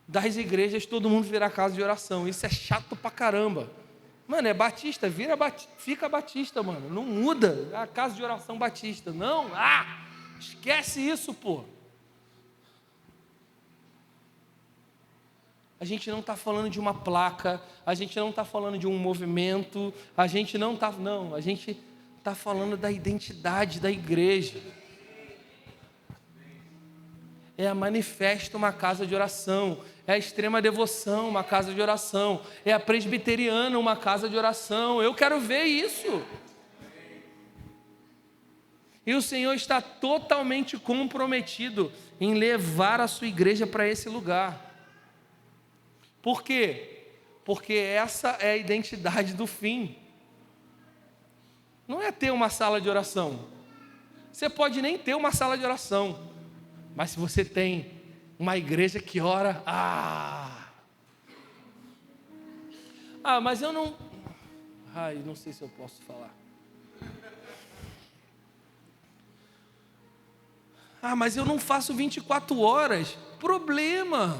das igrejas todo mundo virar casa de oração. Isso é chato pra caramba. Mano, é batista, fica batista, mano. Não muda a casa de oração batista. Não, esquece isso, pô. A gente não está falando de uma placa, a gente não está falando de um movimento, a gente está falando da identidade da igreja. É a Manifesta, uma casa de oração. É a Extrema Devoção, uma casa de oração. É a Presbiteriana, uma casa de oração. Eu quero ver isso. E o Senhor está totalmente comprometido em levar a sua igreja para esse lugar. Por quê? Porque essa é a identidade do fim. Não é ter uma sala de oração. Você pode nem ter uma sala de oração. Mas se você tem uma igreja que ora, mas eu não... não sei se eu posso falar. Mas eu não faço 24 horas. Problema.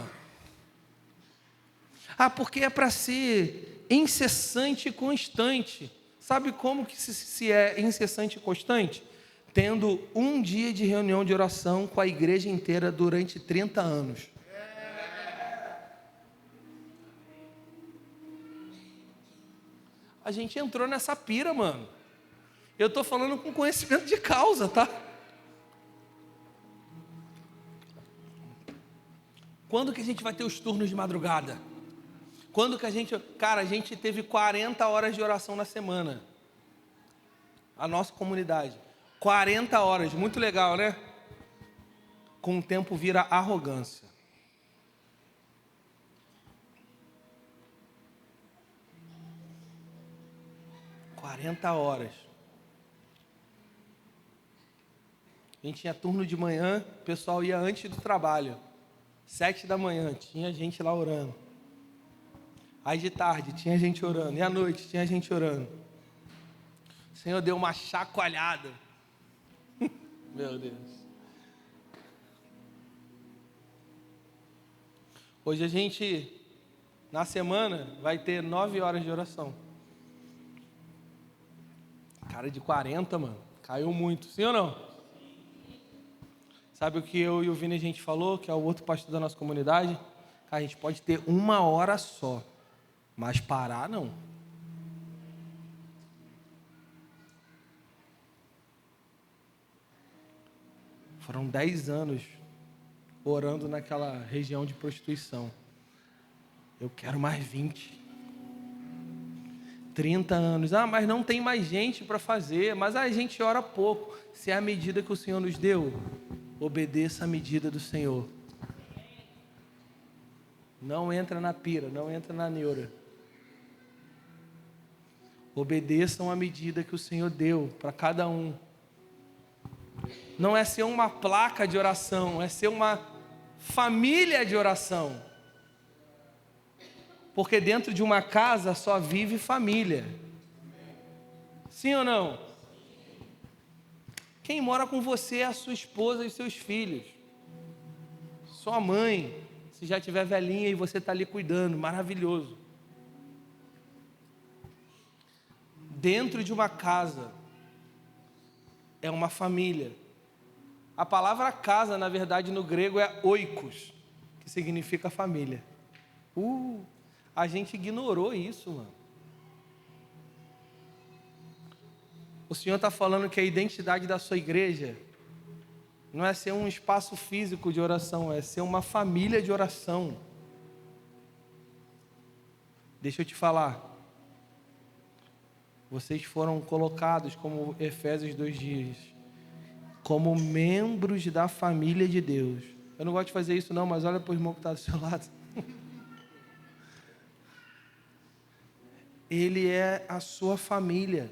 Porque é para ser incessante e constante. Sabe como que se é incessante e constante? Tendo um dia de reunião de oração com a igreja inteira durante 30 anos. A gente entrou nessa pira, mano. Eu estou falando com conhecimento de causa, tá? Quando que a gente vai ter os turnos de madrugada? Quando que a gente... Cara, a gente teve 40 horas de oração na semana. A nossa comunidade. 40 horas, muito legal, né? Com o tempo vira arrogância. Quarenta horas. A gente tinha turno de manhã, o pessoal ia antes do trabalho. 7 da manhã, tinha gente lá orando. Aí de tarde, tinha gente orando. E à noite, tinha gente orando. O Senhor deu uma chacoalhada. Meu Deus. Hoje a gente, na semana, vai ter 9 horas de oração. Cara, de 40, mano, caiu muito. Sim ou não? Sabe o que eu e o Vini a gente falou, que é o outro pastor da nossa comunidade? A gente pode ter 1 hora só, mas parar não. Foram 10 anos orando naquela região de prostituição. Eu quero mais 20. 30 anos. Ah, mas não tem mais gente para fazer. Mas a gente ora pouco. Se é a medida que o Senhor nos deu, obedeça a medida do Senhor. Não entra na pira, não entra na neura. Obedeçam a medida que o Senhor deu para cada um. Não é ser uma placa de oração, é ser uma família de oração. Porque dentro de uma casa só vive família. Sim ou não? Quem mora com você é a sua esposa e seus filhos. Sua mãe, se já tiver velhinha e você está ali cuidando, maravilhoso. Dentro de uma casa é uma família. A palavra casa, na verdade, no grego é oikos, que significa família. A gente ignorou isso, mano. O Senhor está falando que a identidade da sua igreja não é ser um espaço físico de oração, é ser uma família de oração. Deixa eu te falar. Vocês foram colocados, como Efésios 2 diz, como membros da família de Deus. Eu não gosto de fazer isso não, mas olha para o irmão que está do seu lado. Ele é a sua família.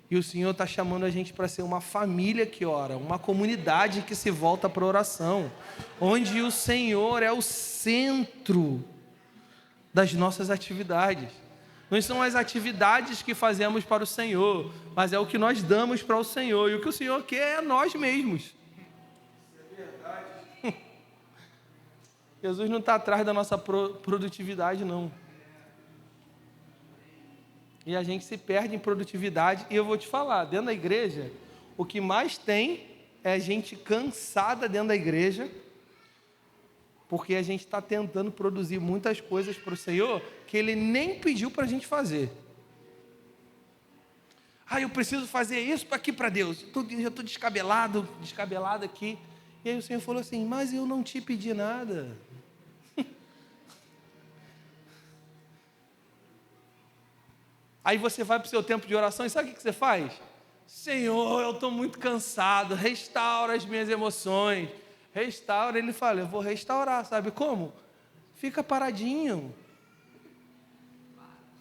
E o Senhor está chamando a gente para ser uma família que ora, uma comunidade que se volta para a oração, onde o Senhor é o centro das nossas atividades. Não são as atividades que fazemos para o Senhor, mas é o que nós damos para o Senhor. E o que o Senhor quer é nós mesmos. Isso é verdade. Jesus não está atrás da nossa produtividade, não. E a gente se perde em produtividade. E eu vou te falar, dentro da igreja, o que mais tem é gente cansada dentro da igreja, porque a gente está tentando produzir muitas coisas para o Senhor que Ele nem pediu para a gente fazer. Eu preciso fazer isso aqui para Deus. Eu estou descabelado aqui. E aí o Senhor falou assim, mas eu não te pedi nada. Aí você vai para o seu tempo de oração e sabe o que você faz? Senhor, eu estou muito cansado, restaura as minhas emoções. Restaura, ele fala, eu vou restaurar, sabe como? Fica paradinho.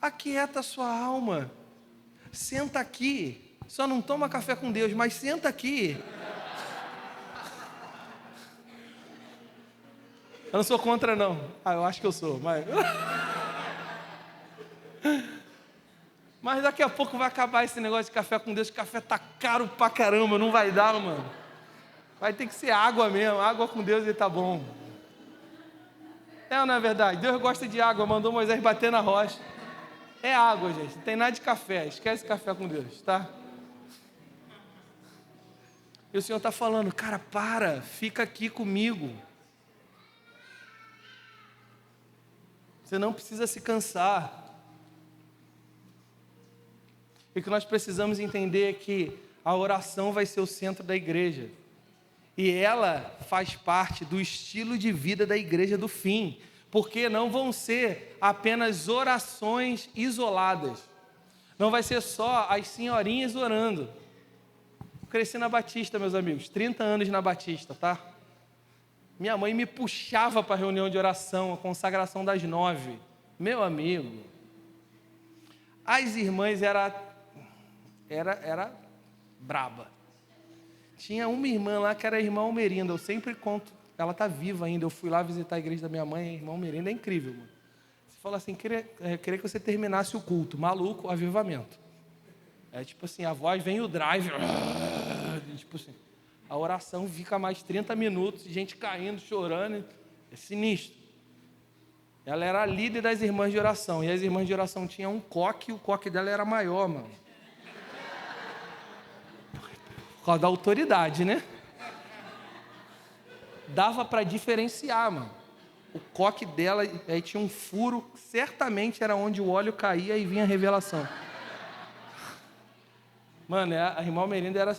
Aquieta a sua alma. Senta aqui. Só não toma café com Deus, mas senta aqui. Eu não sou contra, não. Eu acho que eu sou, mas... Mas daqui a pouco vai acabar esse negócio de café com Deus. Café tá caro pra caramba, não vai dar, mano. Vai ter que ser água mesmo. Água com Deus e tá bom. É ou não é verdade? Deus gosta de água, mandou Moisés bater na rocha. É água, gente. Não tem nada de café. Esquece café com Deus, tá? E o Senhor está falando, cara, fica aqui comigo. Você não precisa se cansar. E o que nós precisamos entender é que a oração vai ser o centro da igreja. E ela faz parte do estilo de vida da igreja do fim. Porque não vão ser apenas orações isoladas. Não vai ser só as senhorinhas orando. Eu cresci na Batista, meus amigos. 30 anos na Batista, tá? Minha mãe me puxava para a reunião de oração, a consagração das 9. Meu amigo. As irmãs era braba. Tinha uma irmã lá que era a irmã Almerinda. Eu sempre conto, ela está viva ainda. Eu fui lá visitar a igreja da minha mãe, a irmã Almerinda é incrível, mano. Você fala assim, queria que você terminasse o culto. Maluco, avivamento. É tipo assim, a voz vem o drive. Tipo assim, a oração fica mais 30 minutos, gente caindo, chorando. É sinistro. Ela era a líder das irmãs de oração. E as irmãs de oração tinham um coque, e o coque dela era maior, mano. Por causa da autoridade, né? Dava para diferenciar, mano. O coque dela, aí tinha um furo, certamente era onde o óleo caía e vinha a revelação. Mano, a irmã Almerinda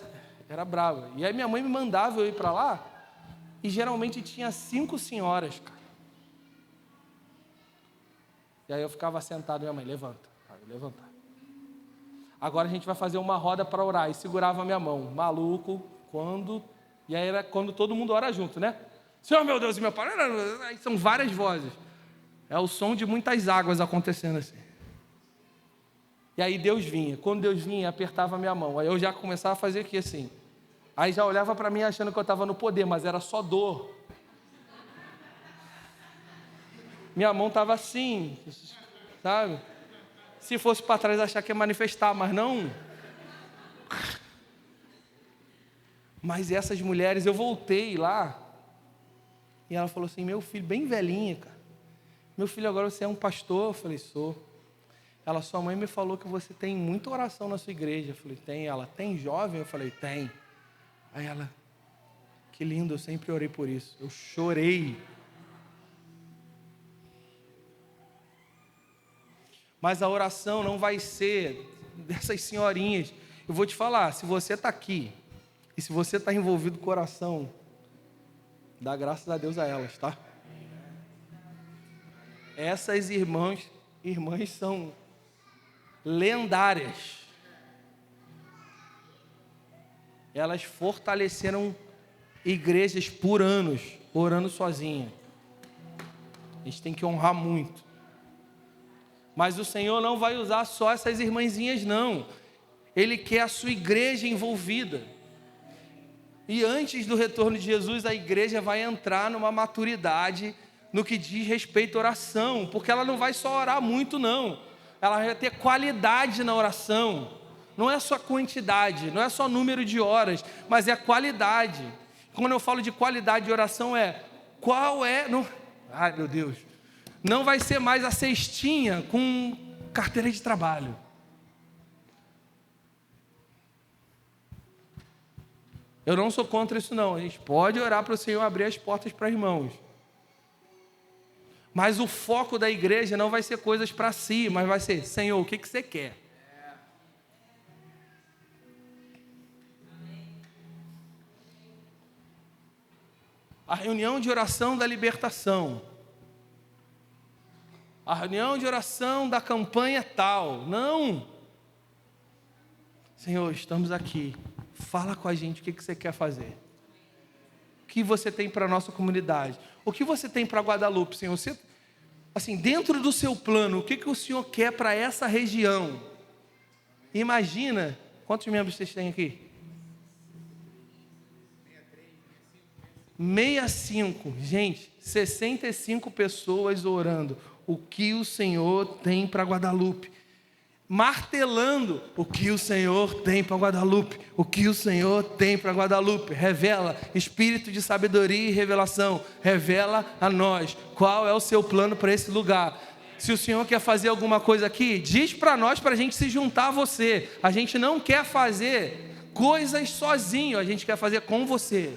era brava. E aí minha mãe me mandava eu ir para lá, e geralmente tinha 5 senhoras, cara. E aí eu ficava sentado, minha mãe, levanta. Aí eu levantava. Agora a gente vai fazer uma roda para orar. E segurava a minha mão. Maluco, E aí era quando todo mundo ora junto, né? Senhor, meu Deus e meu Pai. Aí são várias vozes. É o som de muitas águas acontecendo assim. E aí Deus vinha. Quando Deus vinha, apertava a minha mão. Aí eu já começava a fazer aqui assim. Aí já olhava para mim achando que eu estava no poder, mas era só dor. Minha mão estava assim, sabe? Se fosse para trás, achar que ia manifestar, mas não. Mas essas mulheres, eu voltei lá, e ela falou assim, meu filho, bem velhinha, cara. Meu filho, agora você é um pastor? Eu falei, sou. Ela, sua mãe me falou que você tem muita oração na sua igreja. Eu falei, tem. Ela, tem jovem? Eu falei, tem. Aí ela, que lindo, eu sempre orei por isso. Eu chorei. Mas a oração não vai ser dessas senhorinhas. Eu vou te falar, se você está aqui, e se você está envolvido com oração, dá graças a Deus a elas, tá? Essas irmãs são lendárias. Elas fortaleceram igrejas por anos, orando sozinha. A gente tem que honrar muito. Mas o Senhor não vai usar só essas irmãzinhas, não. Ele quer a sua igreja envolvida. E antes do retorno de Jesus, a igreja vai entrar numa maturidade no que diz respeito à oração. Porque ela não vai só orar muito, não. Ela vai ter qualidade na oração. Não é só quantidade, não é só número de horas, mas é qualidade. Quando eu falo de qualidade de oração Ai, meu Deus. Não vai ser mais a cestinha com carteira de trabalho. Eu não sou contra isso não. A gente pode orar para o Senhor abrir as portas para irmãos. Mas o foco da igreja não vai ser coisas para si, mas vai ser, Senhor, o que você quer? A reunião de oração da libertação. A reunião de oração da campanha tal. Não. Senhor, estamos aqui. Fala com a gente o que você quer fazer. O que você tem para a nossa comunidade? O que você tem para Guadalupe, Senhor? Você, assim, dentro do seu plano, o que o Senhor quer para essa região? Imagina, quantos membros vocês têm aqui? 65. Gente, 65 pessoas orando. O que o Senhor tem para Guadalupe? Martelando o que o Senhor tem para Guadalupe. O que o Senhor tem para Guadalupe. Revela, espírito de sabedoria e revelação. Revela a nós qual é o seu plano para esse lugar. Se o Senhor quer fazer alguma coisa aqui, diz para nós, para a gente se juntar a você. A gente não quer fazer coisas sozinho, a gente quer fazer com você.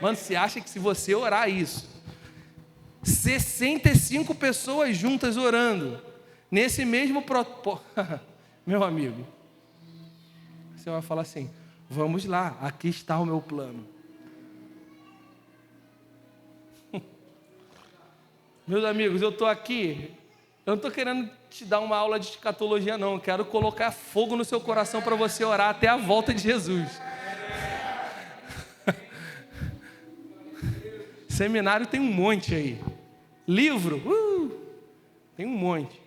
Mano, você acha que se você orar isso, 65 pessoas juntas orando, nesse mesmo propósito, meu amigo, você vai falar assim, vamos lá, aqui está o meu plano. Meus amigos, eu estou aqui, eu não estou querendo te dar uma aula de escatologia não, eu quero colocar fogo no seu coração para você orar até a volta de Jesus. Seminário tem um monte aí. Livro, tem um monte.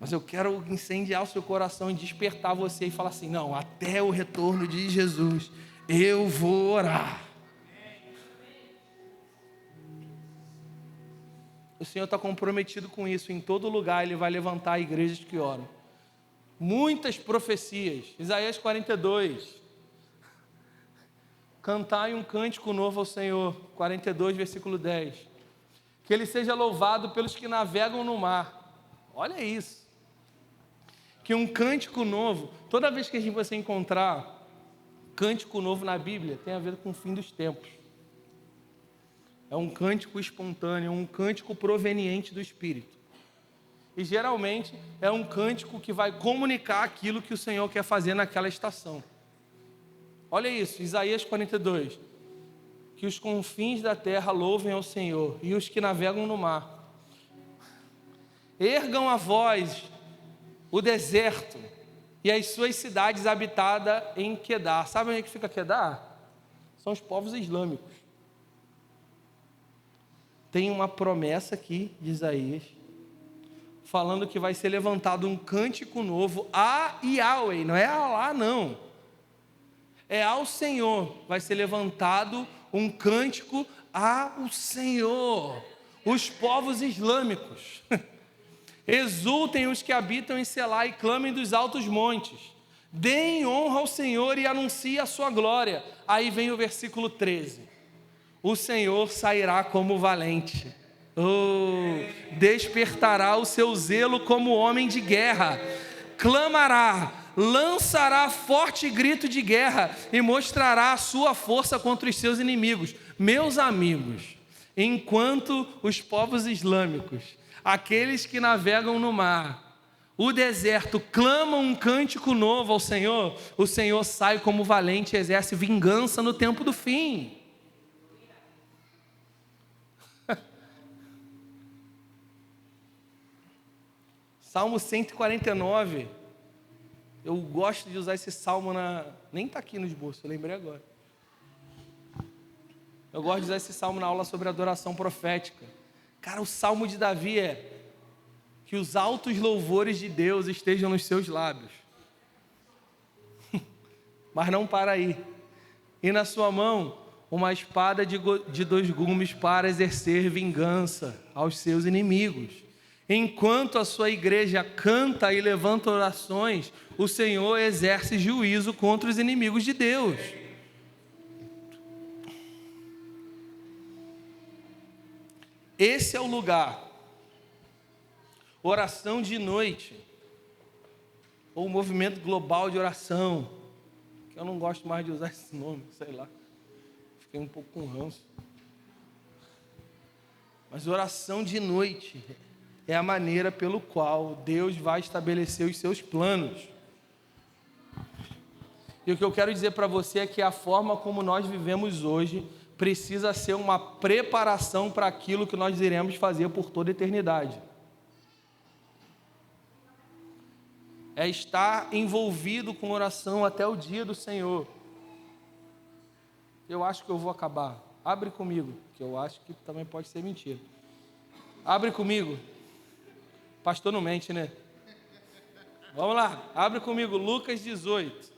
Mas eu quero incendiar o seu coração e despertar você e falar assim, não, até o retorno de Jesus, eu vou orar. O Senhor está comprometido com isso. Em todo lugar Ele vai levantar igrejas que oram. Muitas profecias. Isaías 42. Cantai um cântico novo ao Senhor. 42, versículo 10. Que Ele seja louvado pelos que navegam no mar. Olha isso. Que um cântico novo, toda vez que você encontrar cântico novo na Bíblia, tem a ver com o fim dos tempos. É um cântico espontâneo, é um cântico proveniente do Espírito. E geralmente é um cântico que vai comunicar aquilo que o Senhor quer fazer naquela estação. Olha isso, Isaías 42. Que os confins da terra louvem ao Senhor e os que navegam no mar. Ergam a voz o deserto e as suas cidades habitadas em Quedar. Sabe onde é que fica Quedar? São os povos islâmicos. Tem uma promessa aqui de Isaías, falando que vai ser levantado um cântico novo a Yahweh, não é a Alá não, é ao Senhor, vai ser levantado um cântico ao Senhor, os povos islâmicos, exultem os que habitam em Selá e clamem dos altos montes, deem honra ao Senhor e anunciem a sua glória. Aí vem o versículo 13. O Senhor sairá como valente, despertará o seu zelo como homem de guerra, clamará, lançará forte grito de guerra e mostrará a sua força contra os seus inimigos. Meus amigos, enquanto os povos islâmicos, aqueles que navegam no mar, o deserto, clamam um cântico novo ao Senhor, o Senhor sai como valente e exerce vingança no tempo do fim. Salmo 149, eu gosto de usar esse salmo nem está aqui no esboço, eu lembrei agora. Eu gosto de usar esse salmo na aula sobre adoração profética. Cara, o salmo de Davi é que os altos louvores de Deus estejam nos seus lábios. Mas não para aí. E na sua mão, uma espada de 2 gumes para exercer vingança aos seus inimigos. Enquanto a sua igreja canta e levanta orações, o Senhor exerce juízo contra os inimigos de Deus. Esse é o lugar. Oração de noite, ou movimento global de oração, que eu não gosto mais de usar esse nome, sei lá, fiquei um pouco com ranço. Mas oração de noite é a maneira pelo qual Deus vai estabelecer os seus planos. E o que eu quero dizer para você é que a forma como nós vivemos hoje precisa ser uma preparação para aquilo que nós iremos fazer por toda a eternidade. É estar envolvido com oração até o dia do Senhor. Eu acho que eu vou acabar. Abre comigo, que eu acho que também pode ser mentira. Abre comigo. Pastor não mente, né? Vamos lá, abre comigo, Lucas 18.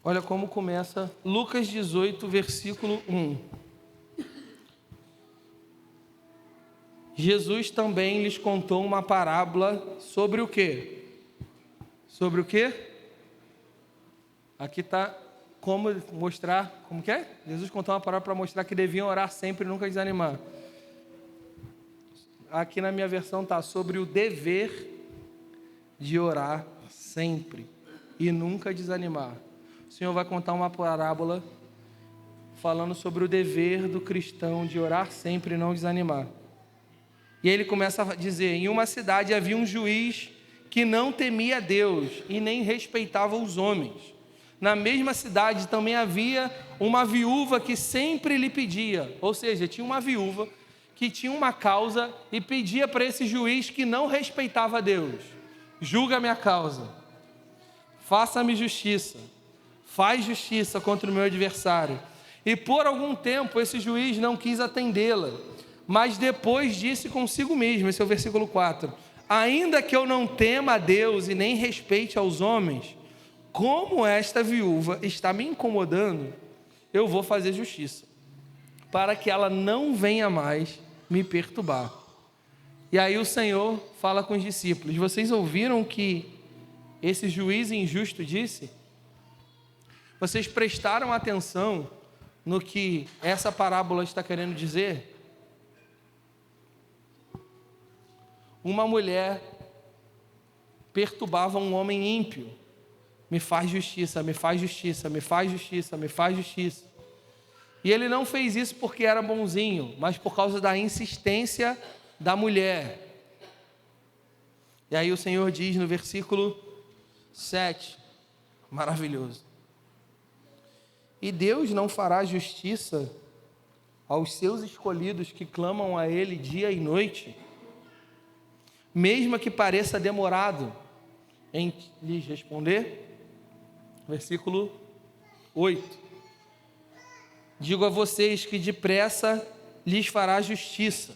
Olha como começa Lucas 18, versículo 1. Jesus também lhes contou uma parábola sobre o quê? Sobre o quê? Aqui está como mostrar, como que é? Jesus contou uma parábola para mostrar que deviam orar sempre e nunca desanimar. Aqui na minha versão está sobre o dever de orar sempre e nunca desanimar. O Senhor vai contar uma parábola falando sobre o dever do cristão de orar sempre e não desanimar. E aí ele começa a dizer: em uma cidade havia um juiz que não temia Deus e nem respeitava os homens. Na mesma cidade também havia uma viúva que sempre lhe pedia, ou seja, tinha uma viúva que tinha uma causa e pedia para esse juiz que não respeitava Deus: julga a minha causa, faça-me justiça, faz justiça contra o meu adversário. E por algum tempo esse juiz não quis atendê-la, mas depois disse consigo mesmo, esse é o versículo 4, ainda que eu não tema a Deus e nem respeite aos homens, como esta viúva está me incomodando, eu vou fazer justiça, para que ela não venha mais me perturbar. E aí o Senhor fala com os discípulos: vocês ouviram o que esse juiz injusto disse? Vocês prestaram atenção no que essa parábola está querendo dizer? Uma mulher perturbava um homem ímpio: me faz justiça, me faz justiça, me faz justiça, me faz justiça. E ele não fez isso porque era bonzinho, mas por causa da insistência da mulher. E aí o Senhor diz no versículo 7, maravilhoso: e Deus não fará justiça aos seus escolhidos que clamam a Ele dia e noite, mesmo que pareça demorado em lhes responder? Versículo 8: digo a vocês que depressa lhes fará justiça.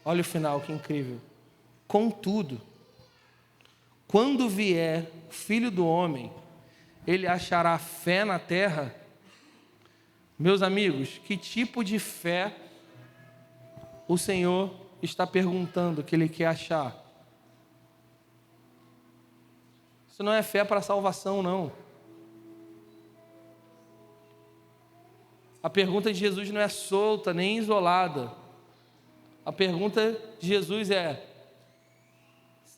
Olha o final, que incrível. Contudo, quando vier o Filho do Homem, ele achará fé na terra? Meus amigos, que tipo de fé o Senhor está perguntando que Ele quer achar? Isso não é fé para salvação, não. A pergunta de Jesus não é solta nem isolada. A pergunta de Jesus é: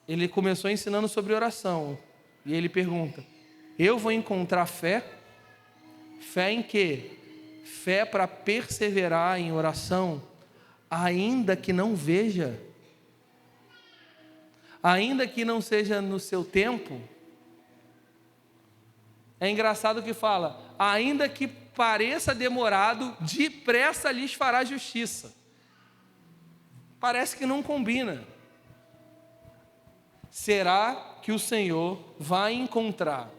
Ele começou ensinando sobre oração, e Ele pergunta: eu vou encontrar fé? Fé em quê? Fé para perseverar em oração, ainda que não veja, ainda que não seja no seu tempo. É engraçado que fala: ainda que pareça demorado, depressa lhes fará justiça. Parece que não combina. Será que o Senhor vai encontrar,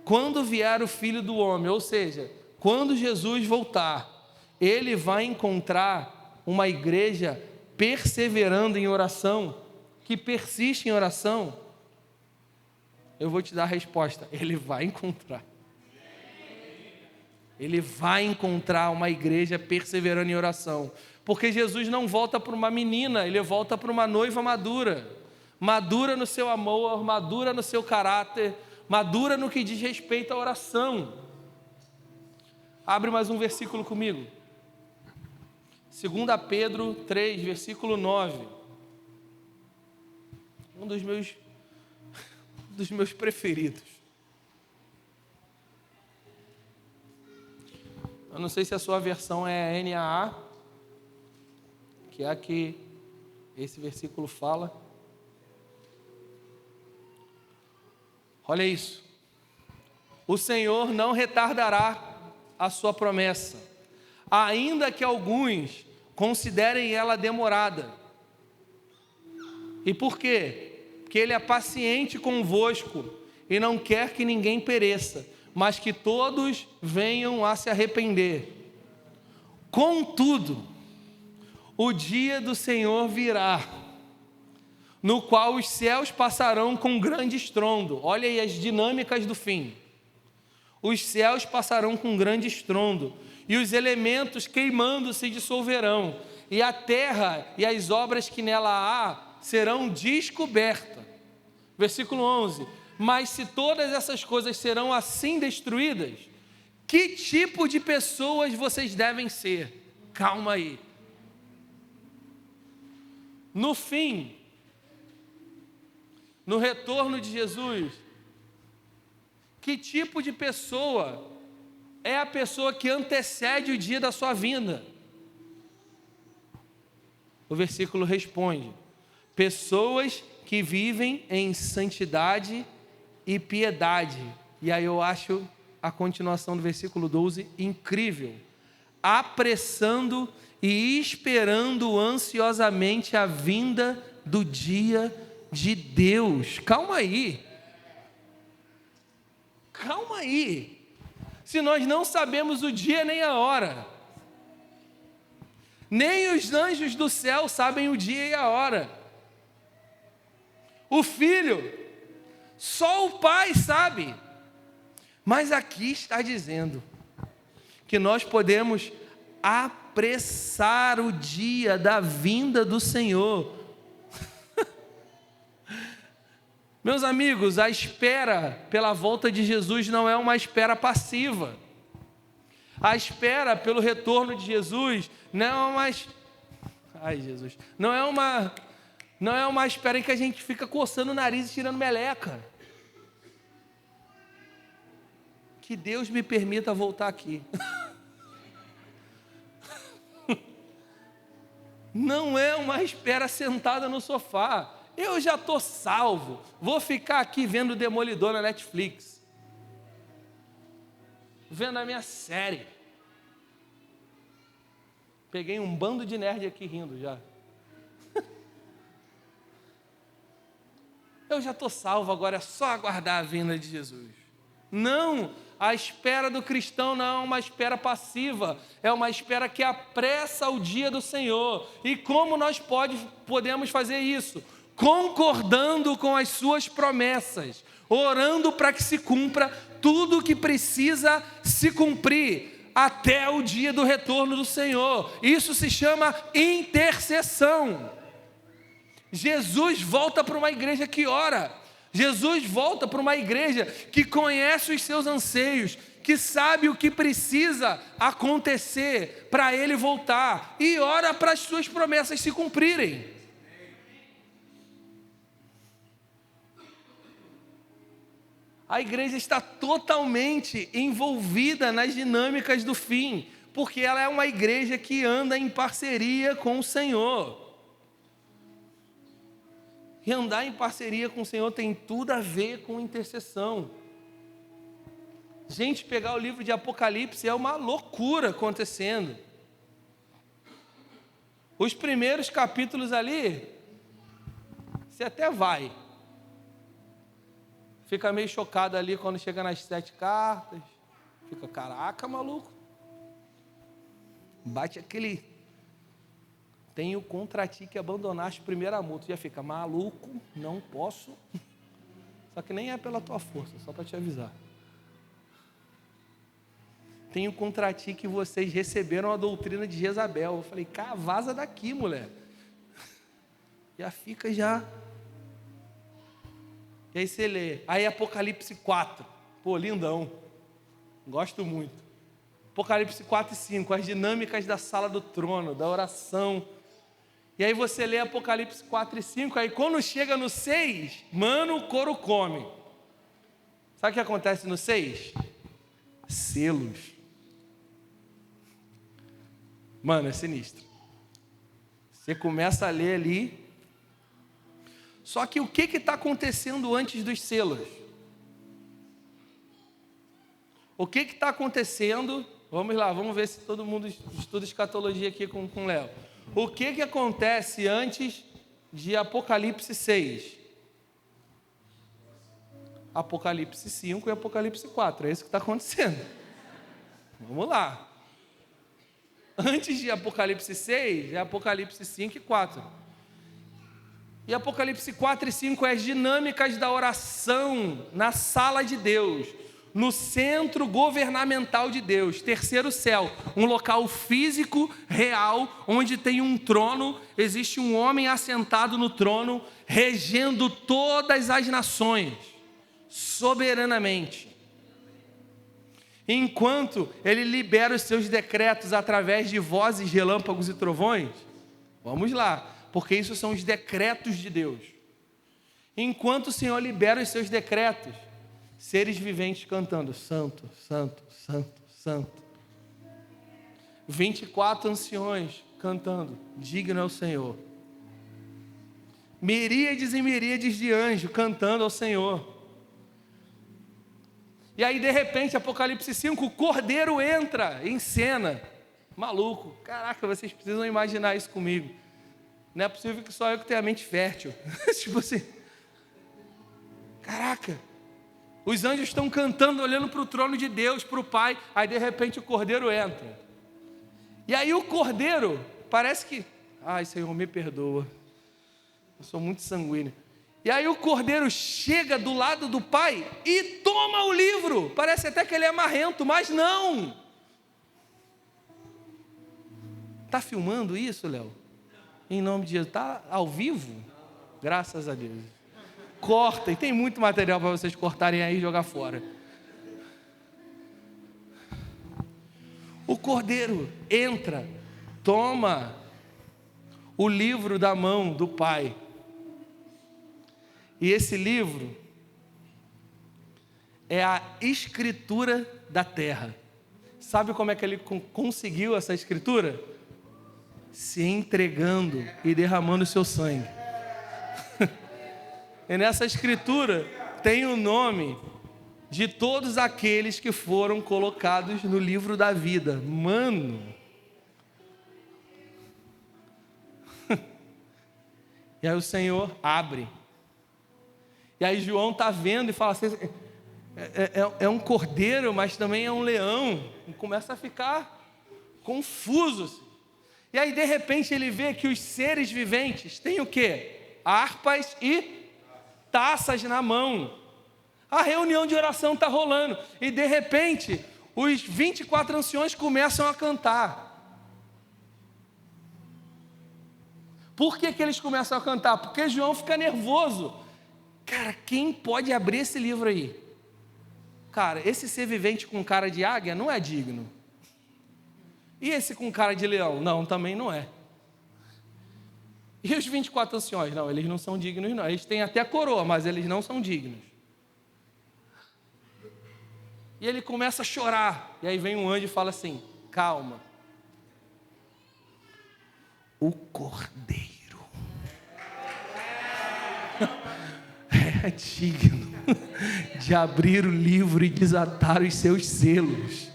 quando vier o Filho do Homem, ou seja, quando Jesus voltar, Ele vai encontrar uma igreja perseverando em oração, que persiste em oração? Eu vou te dar a resposta: Ele vai encontrar. Ele vai encontrar uma igreja perseverando em oração, porque Jesus não volta para uma menina, Ele volta para uma noiva madura, madura no seu amor, madura no seu caráter, madura no que diz respeito à oração. Abre mais um versículo comigo, 2 Pedro 3, versículo 9, um dos meus preferidos. Eu não sei se a sua versão é a NAA, que é a que esse versículo fala. Olha isso: o Senhor não retardará a sua promessa, ainda que alguns considerem ela demorada. E por quê? Porque Ele é paciente convosco e não quer que ninguém pereça, mas que todos venham a se arrepender. Contudo, o dia do Senhor virá, no qual os céus passarão com grande estrondo. Olha aí as dinâmicas do fim. Os céus passarão com grande estrondo, e os elementos queimando se dissolverão, e a terra e as obras que nela há serão descobertas. Versículo 11: mas se todas essas coisas serão assim destruídas, que tipo de pessoas vocês devem ser? Calma aí. No fim, no retorno de Jesus, que tipo de pessoa é a pessoa que antecede o dia da sua vinda? O versículo responde: pessoas que vivem em santidade e piedade. E aí eu acho a continuação do versículo 12 incrível. Apressando e esperando ansiosamente a vinda do dia de Deus. Calma aí. Calma aí. Se nós não sabemos o dia nem a hora, nem os anjos do céu sabem o dia e a hora. O Filho, só o Pai sabe. Mas aqui está dizendo que nós podemos apressar o dia da vinda do Senhor. Meus amigos, a espera pela volta de Jesus não é uma espera passiva. A espera pelo retorno de Jesus não é uma espera em que a gente fica coçando o nariz e tirando meleca. Que Deus me permita voltar aqui. Não é uma espera sentada no sofá. Eu já estou salvo, vou ficar aqui vendo o Demolidor na Netflix, vendo a minha série. Peguei um bando de nerd aqui rindo já. Eu já estou salvo, agora é só aguardar a vinda de Jesus. Não, a espera do cristão não é uma espera passiva, é uma espera que apressa o dia do Senhor. E como nós podemos fazer isso? Concordando com as suas promessas, orando para que se cumpra tudo o que precisa se cumprir até o dia do retorno do Senhor. Isso se chama intercessão. Jesus volta para uma igreja que ora. Jesus volta para uma igreja que conhece os seus anseios, que sabe o que precisa acontecer para ele voltar e ora para as suas promessas se cumprirem. A igreja está totalmente envolvida nas dinâmicas do fim, porque ela é uma igreja que anda em parceria com o Senhor. E andar em parceria com o Senhor tem tudo a ver com intercessão. Gente, pegar o livro de Apocalipse é uma loucura acontecendo. Os primeiros capítulos ali, você até vai. Fica meio chocado ali quando chega nas 7 cartas. Fica, caraca, maluco. Bate aquele... Tenho contra ti que abandonaste o primeiro amor. Tu já fica, maluco, não posso. Só que nem é pela tua força, só para te avisar. Tenho contra ti que vocês receberam a doutrina de Jezabel. Eu falei, cara, vaza daqui, mulher. Já fica já... E aí você lê, aí Apocalipse 4, pô, lindão, gosto muito. Apocalipse 4 e 5, as dinâmicas da sala do trono, da oração. E aí você lê Apocalipse 4 e 5, aí quando chega no 6, mano, o couro come. Sabe o que acontece no 6? Selos. Mano, é sinistro. Você começa a ler ali. Só que o que está acontecendo antes dos selos? O que está acontecendo? Vamos lá, vamos ver se todo mundo estuda escatologia aqui com o Léo. O que acontece antes de Apocalipse 6? Apocalipse 5 e Apocalipse 4, é isso que está acontecendo. Vamos lá. Antes de Apocalipse 6, é Apocalipse 5 e 4. E Apocalipse 4 e 5 é as dinâmicas da oração na sala de Deus. no centro governamental de Deus, terceiro céu, um local físico, real, onde tem um trono, existe um homem assentado no trono, regendo todas as nações, soberanamente. Enquanto ele libera os seus decretos através de vozes, relâmpagos e trovões, vamos lá, porque isso são os decretos de Deus. Enquanto o Senhor libera os seus decretos, seres viventes cantando, santo, santo, santo, santo. 24 anciões cantando, digno é o Senhor. Miríades e miríades de anjos cantando ao Senhor. E aí, de repente, Apocalipse 5, o Cordeiro entra em cena. Maluco. Caraca, vocês precisam imaginar isso comigo. Não é possível que só eu que tenha a mente fértil. Tipo assim. Caraca. Os anjos estão cantando, olhando para o trono de Deus, para o Pai. Aí, de repente, o Cordeiro entra. E aí, o Cordeiro, parece que... Ai, Senhor, me perdoa. Eu sou muito sanguíneo. E aí o Cordeiro chega do lado do Pai e toma o livro. Parece até que ele é marrento, mas não. Está filmando isso, Léo? Em nome de Jesus. Está ao vivo? Graças a Deus. Corta, e tem muito material para vocês cortarem aí e jogar fora. O Cordeiro entra, toma o livro da mão do Pai. E esse livro é a escritura da terra. Sabe como é que ele conseguiu essa escritura? Se entregando e derramando o seu sangue. E nessa escritura tem o nome de todos aqueles que foram colocados no livro da vida. Mano! E aí o Senhor abre. E aí João está vendo e fala assim, é um cordeiro, mas também é um leão. E começa a ficar confuso. E aí de repente ele vê que os seres viventes têm o quê? Harpas e taças na mão. A reunião de oração está rolando. E de repente os 24 anciões começam a cantar. Por que eles começam a cantar? Porque João fica nervoso. Cara, quem pode abrir esse livro aí? Cara, esse ser vivente com cara de águia não é digno. E esse com cara de leão? Não, também não é. E os 24 anciões? Não, eles não são dignos não. Eles têm até coroa, mas eles não são dignos. E ele começa a chorar. E aí vem um anjo e fala assim, calma. O Cordeiro é digno de abrir o livro e desatar os seus selos.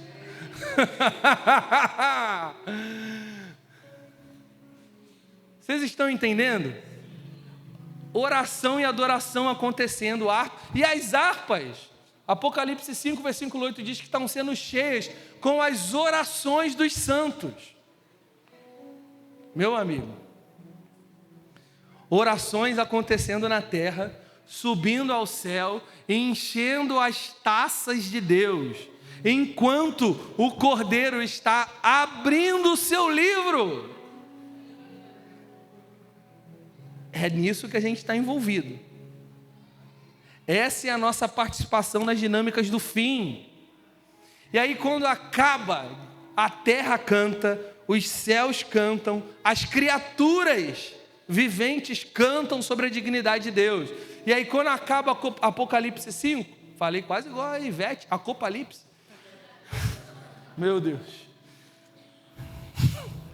Vocês estão entendendo? Oração e adoração acontecendo, e as harpas, Apocalipse 5, versículo 8 diz que estão sendo cheias com as orações dos santos. Meu amigo, orações acontecendo na terra, subindo ao céu, enchendo as taças de Deus, enquanto o Cordeiro está abrindo o seu livro. É nisso que a gente está envolvido. Essa é a nossa participação nas dinâmicas do fim. E aí quando acaba, a terra canta, os céus cantam, as criaturas viventes cantam sobre a dignidade de Deus. E aí quando acaba Apocalipse 5, falei quase igual a Ivete, Apocalipse. Meu Deus.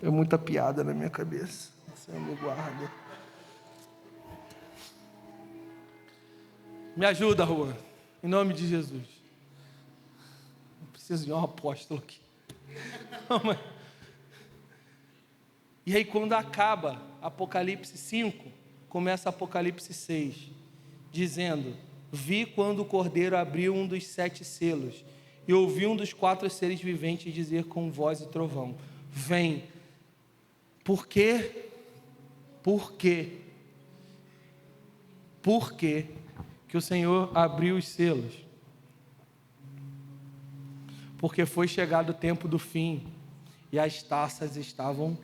É muita piada na minha cabeça. Senhor me guarda. Me ajuda, Juan, em nome de Jesus. Eu preciso de um apóstolo aqui. E aí quando acaba Apocalipse 5, começa Apocalipse 6, dizendo, vi quando o Cordeiro abriu um dos 7 selos, e ouvi um dos 4 seres viventes dizer com voz e trovão, vem. Por quê? Por quê? Por quê que o Senhor abriu os selos? porque foi chegado o tempo do fim e as taças estavam.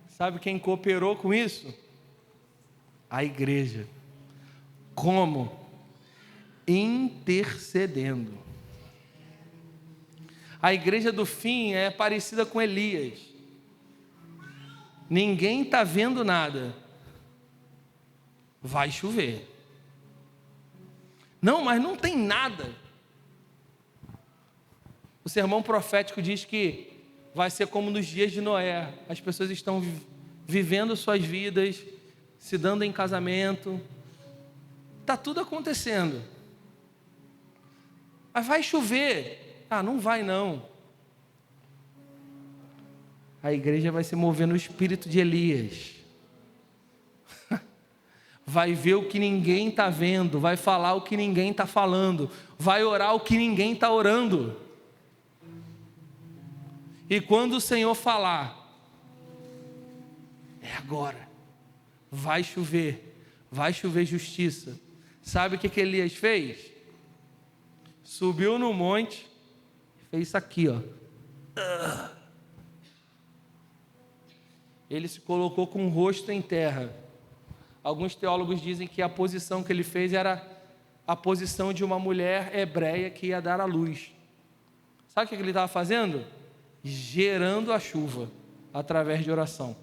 Sabe quem cooperou com isso? A igreja. Como? Intercedendo. A igreja do fim é parecida com Elias. Ninguém está vendo nada. Vai chover. Não, mas não tem nada. O sermão profético diz que vai ser como nos dias de Noé. As pessoas estão vivendo suas vidas, se dando em casamento. Está tudo acontecendo. Mas vai chover. Ah, não vai não. A igreja vai se mover no espírito de Elias. Vai ver o que ninguém está vendo, vai falar o que ninguém está falando, vai orar o que ninguém está orando. E quando o Senhor falar, é agora, vai chover justiça. Sabe o que Elias fez? Subiu no monte, fez isso aqui, ó. Ele se colocou com o rosto em terra. Alguns teólogos dizem que a posição que ele fez era a posição de uma mulher hebreia que ia dar à luz. Sabe o que ele estava fazendo? Gerando a chuva através de oração.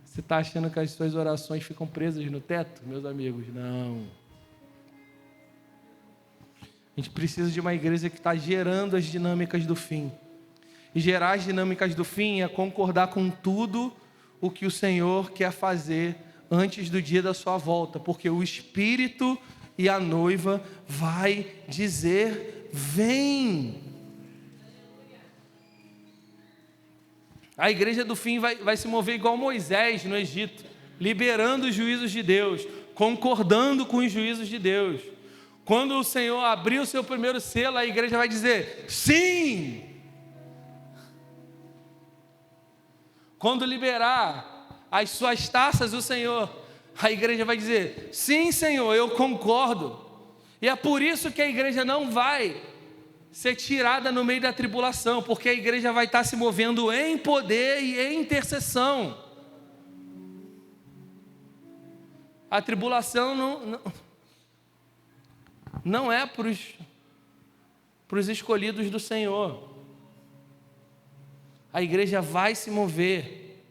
Você está achando que as suas orações ficam presas no teto, meus amigos? Não. A gente precisa de uma igreja que está gerando as dinâmicas do fim. E gerar as dinâmicas do fim é concordar com tudo o que o Senhor quer fazer antes do dia da sua volta, porque o Espírito e a noiva vai dizer: vem. A igreja do fim vai se mover igual Moisés no Egito, liberando os juízos de Deus, concordando com os juízos de Deus. Quando o Senhor abrir o seu primeiro selo, a igreja vai dizer: sim. Quando liberar as suas taças, o Senhor, a igreja vai dizer: sim, Senhor, eu concordo. E é por isso que a igreja não vai ser tirada no meio da tribulação, porque a igreja vai estar se movendo em poder e em intercessão. A tribulação não é para os escolhidos do Senhor. A igreja vai se mover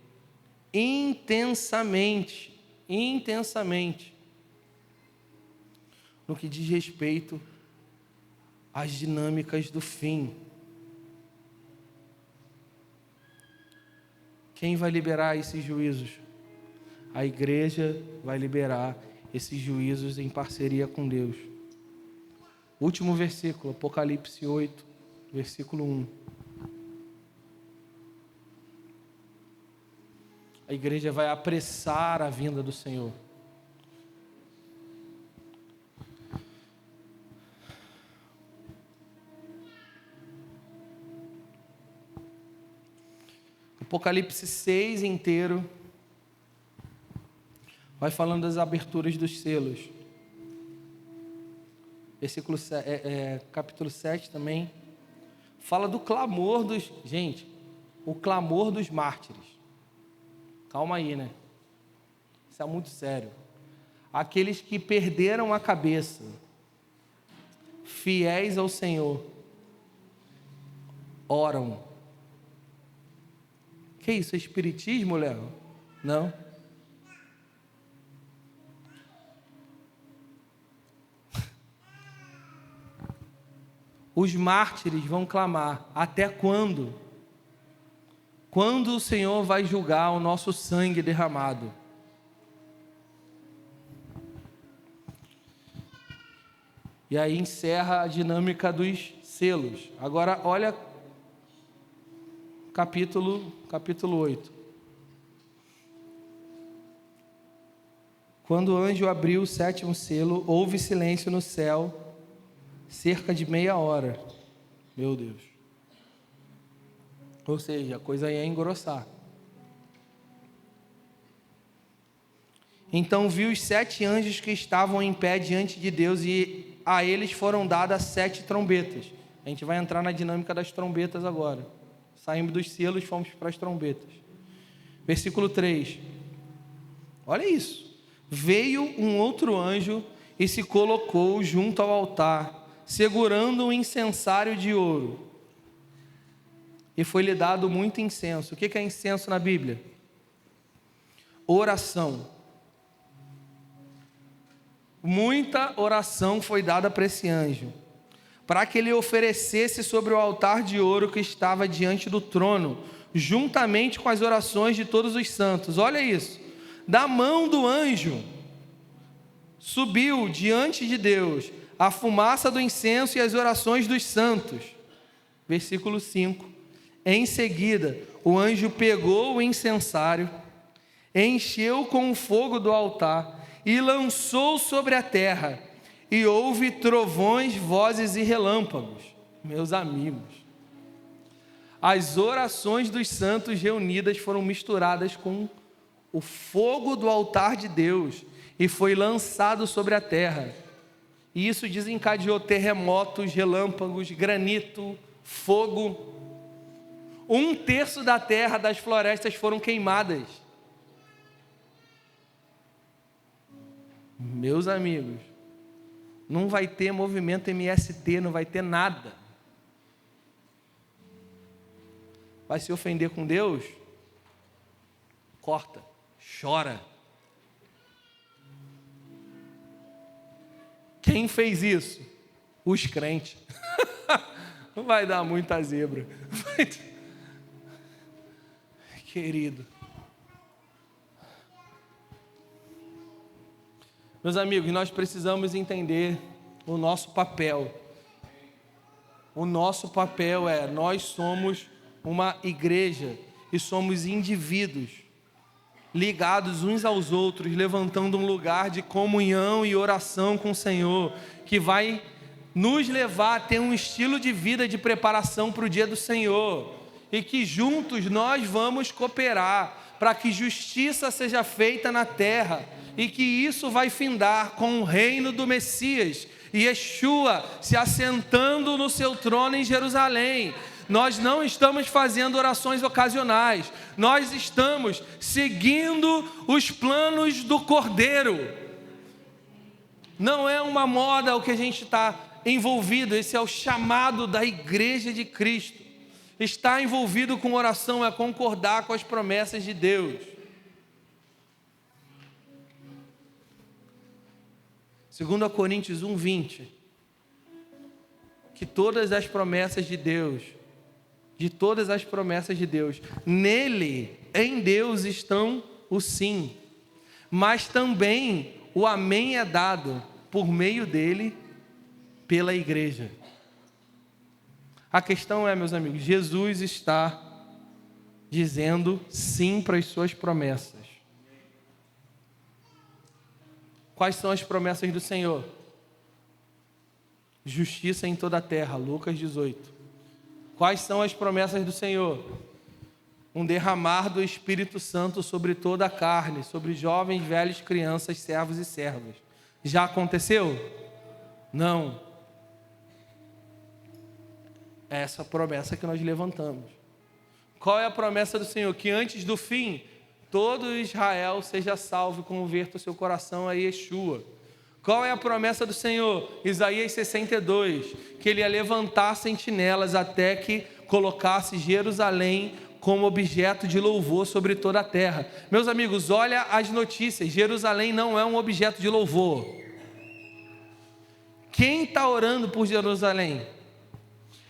intensamente no que diz respeito às dinâmicas do fim. Quem vai liberar esses juízos? A igreja vai liberar esses juízos em parceria com Deus. Último versículo, Apocalipse 8, versículo 1. A igreja vai apressar a vinda do Senhor. Apocalipse 6 inteiro vai falando das aberturas dos selos. Capítulo 7 também fala do clamor dos... Gente, o clamor dos mártires. Calma aí, né? Isso é muito sério. Aqueles que perderam a cabeça, fiéis ao Senhor, oram. Que isso? É espiritismo, Léo? Não. Os mártires vão clamar. Até quando? Quando o Senhor vai julgar o nosso sangue derramado? E aí encerra a dinâmica dos selos. Agora olha capítulo 8. Quando o anjo abriu o 7º selo, houve silêncio no céu, cerca de meia hora. Meu Deus. Ou seja, a coisa ia engrossar. Então vi os 7 anjos que estavam em pé diante de Deus, e a eles foram dadas 7 trombetas. A gente vai entrar na dinâmica das trombetas agora. Saímos dos selos, fomos para as trombetas. Versículo 3. Olha isso. Veio um outro anjo e se colocou junto ao altar, segurando um incensário de ouro. E foi-lhe dado muito incenso. O que é incenso na Bíblia? Oração. Muita oração foi dada para esse anjo, para que ele oferecesse sobre o altar de ouro que estava diante do trono, juntamente com as orações de todos os santos. Olha isso. Da mão do anjo subiu diante de Deus a fumaça do incenso e as orações dos santos. Versículo 5. Em seguida, o anjo pegou o incensário, encheu com o fogo do altar e lançou sobre a terra, e houve trovões, vozes e relâmpagos. Meus amigos, as orações dos santos reunidas foram misturadas com o fogo do altar de Deus e foi lançado sobre a terra. E isso desencadeou terremotos, relâmpagos, granito, fogo. 1/3 da terra, das florestas foram queimadas. Meus amigos, não vai ter movimento MST, não vai ter nada. Vai se ofender com Deus? Corta, chora. Quem fez isso? Os crentes. Não vai dar muita zebra. Querido. Meus amigos, nós precisamos entender o nosso papel. O nosso papel nós somos uma igreja e somos indivíduos ligados uns aos outros, levantando um lugar de comunhão e oração com o Senhor, que vai nos levar a ter um estilo de vida de preparação para o dia do Senhor, e que juntos nós vamos cooperar para que justiça seja feita na terra, e que isso vai findar com o reino do Messias, e Yeshua se assentando no seu trono em Jerusalém. Nós não estamos fazendo orações ocasionais, nós estamos seguindo os planos do Cordeiro. Não é uma moda o que a gente está envolvido, esse é o chamado da igreja de Cristo. Estar envolvido com oração é concordar com as promessas de Deus. 2 Coríntios 1:20, que todas as promessas de Deus, nele, em Deus estão o sim, mas também o amém é dado por meio dele, pela igreja. A questão é, meus amigos, Jesus está dizendo sim para as suas promessas. Quais são as promessas do Senhor? Justiça em toda a terra, Lucas 18. Quais são as promessas do Senhor? Um derramar do Espírito Santo sobre toda a carne, sobre jovens, velhos, crianças, servos e servas. Já aconteceu? Não. É essa promessa que nós levantamos. Qual é a promessa do Senhor? Que antes do fim, todo Israel seja salvo e converta o seu coração a Yeshua. Qual é a promessa do Senhor? Isaías 62, que ele ia levantar sentinelas até que colocasse Jerusalém como objeto de louvor sobre toda a terra. Meus amigos, olha as notícias, Jerusalém não é um objeto de louvor. Quem está orando por Jerusalém?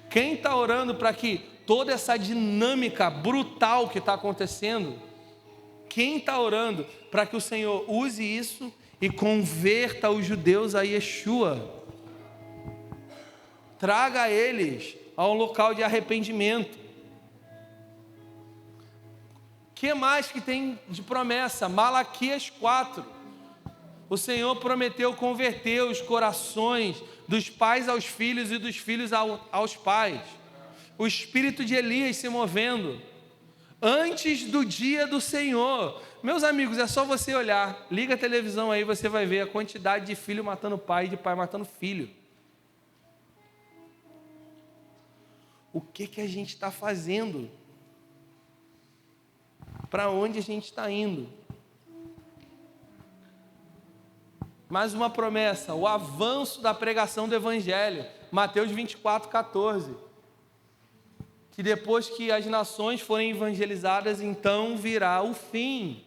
Quem está orando para que toda essa dinâmica brutal que está acontecendo, quem está orando para que o Senhor use isso e converta os judeus a Yeshua? Traga eles a um local de arrependimento. O que mais que tem de promessa? Malaquias 4. O Senhor prometeu converter os corações dos pais aos filhos e dos filhos aos pais. O espírito de Elias se movendo. Antes do dia do Senhor, Meus amigos, é só você olhar, liga a televisão aí, você vai ver a quantidade de filho matando pai e de pai matando filho. O que a gente está fazendo? Para onde a gente está indo? Mais uma promessa, o avanço da pregação do Evangelho, Mateus 24:14. Que depois que as nações forem evangelizadas, então virá o fim.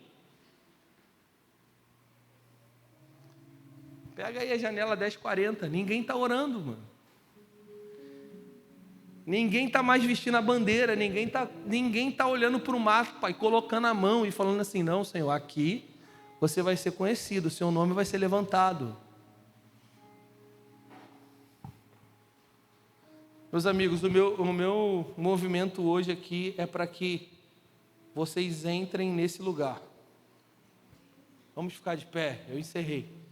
Pega aí a janela 10:40, ninguém está orando, mano. Ninguém está mais vestindo a bandeira, ninguém tá olhando para o mapa e colocando a mão e falando assim, não, Senhor, aqui você vai ser conhecido, o seu nome vai ser levantado. Meus amigos, o meu movimento hoje aqui é para que vocês entrem nesse lugar. Vamos ficar de pé, eu encerrei.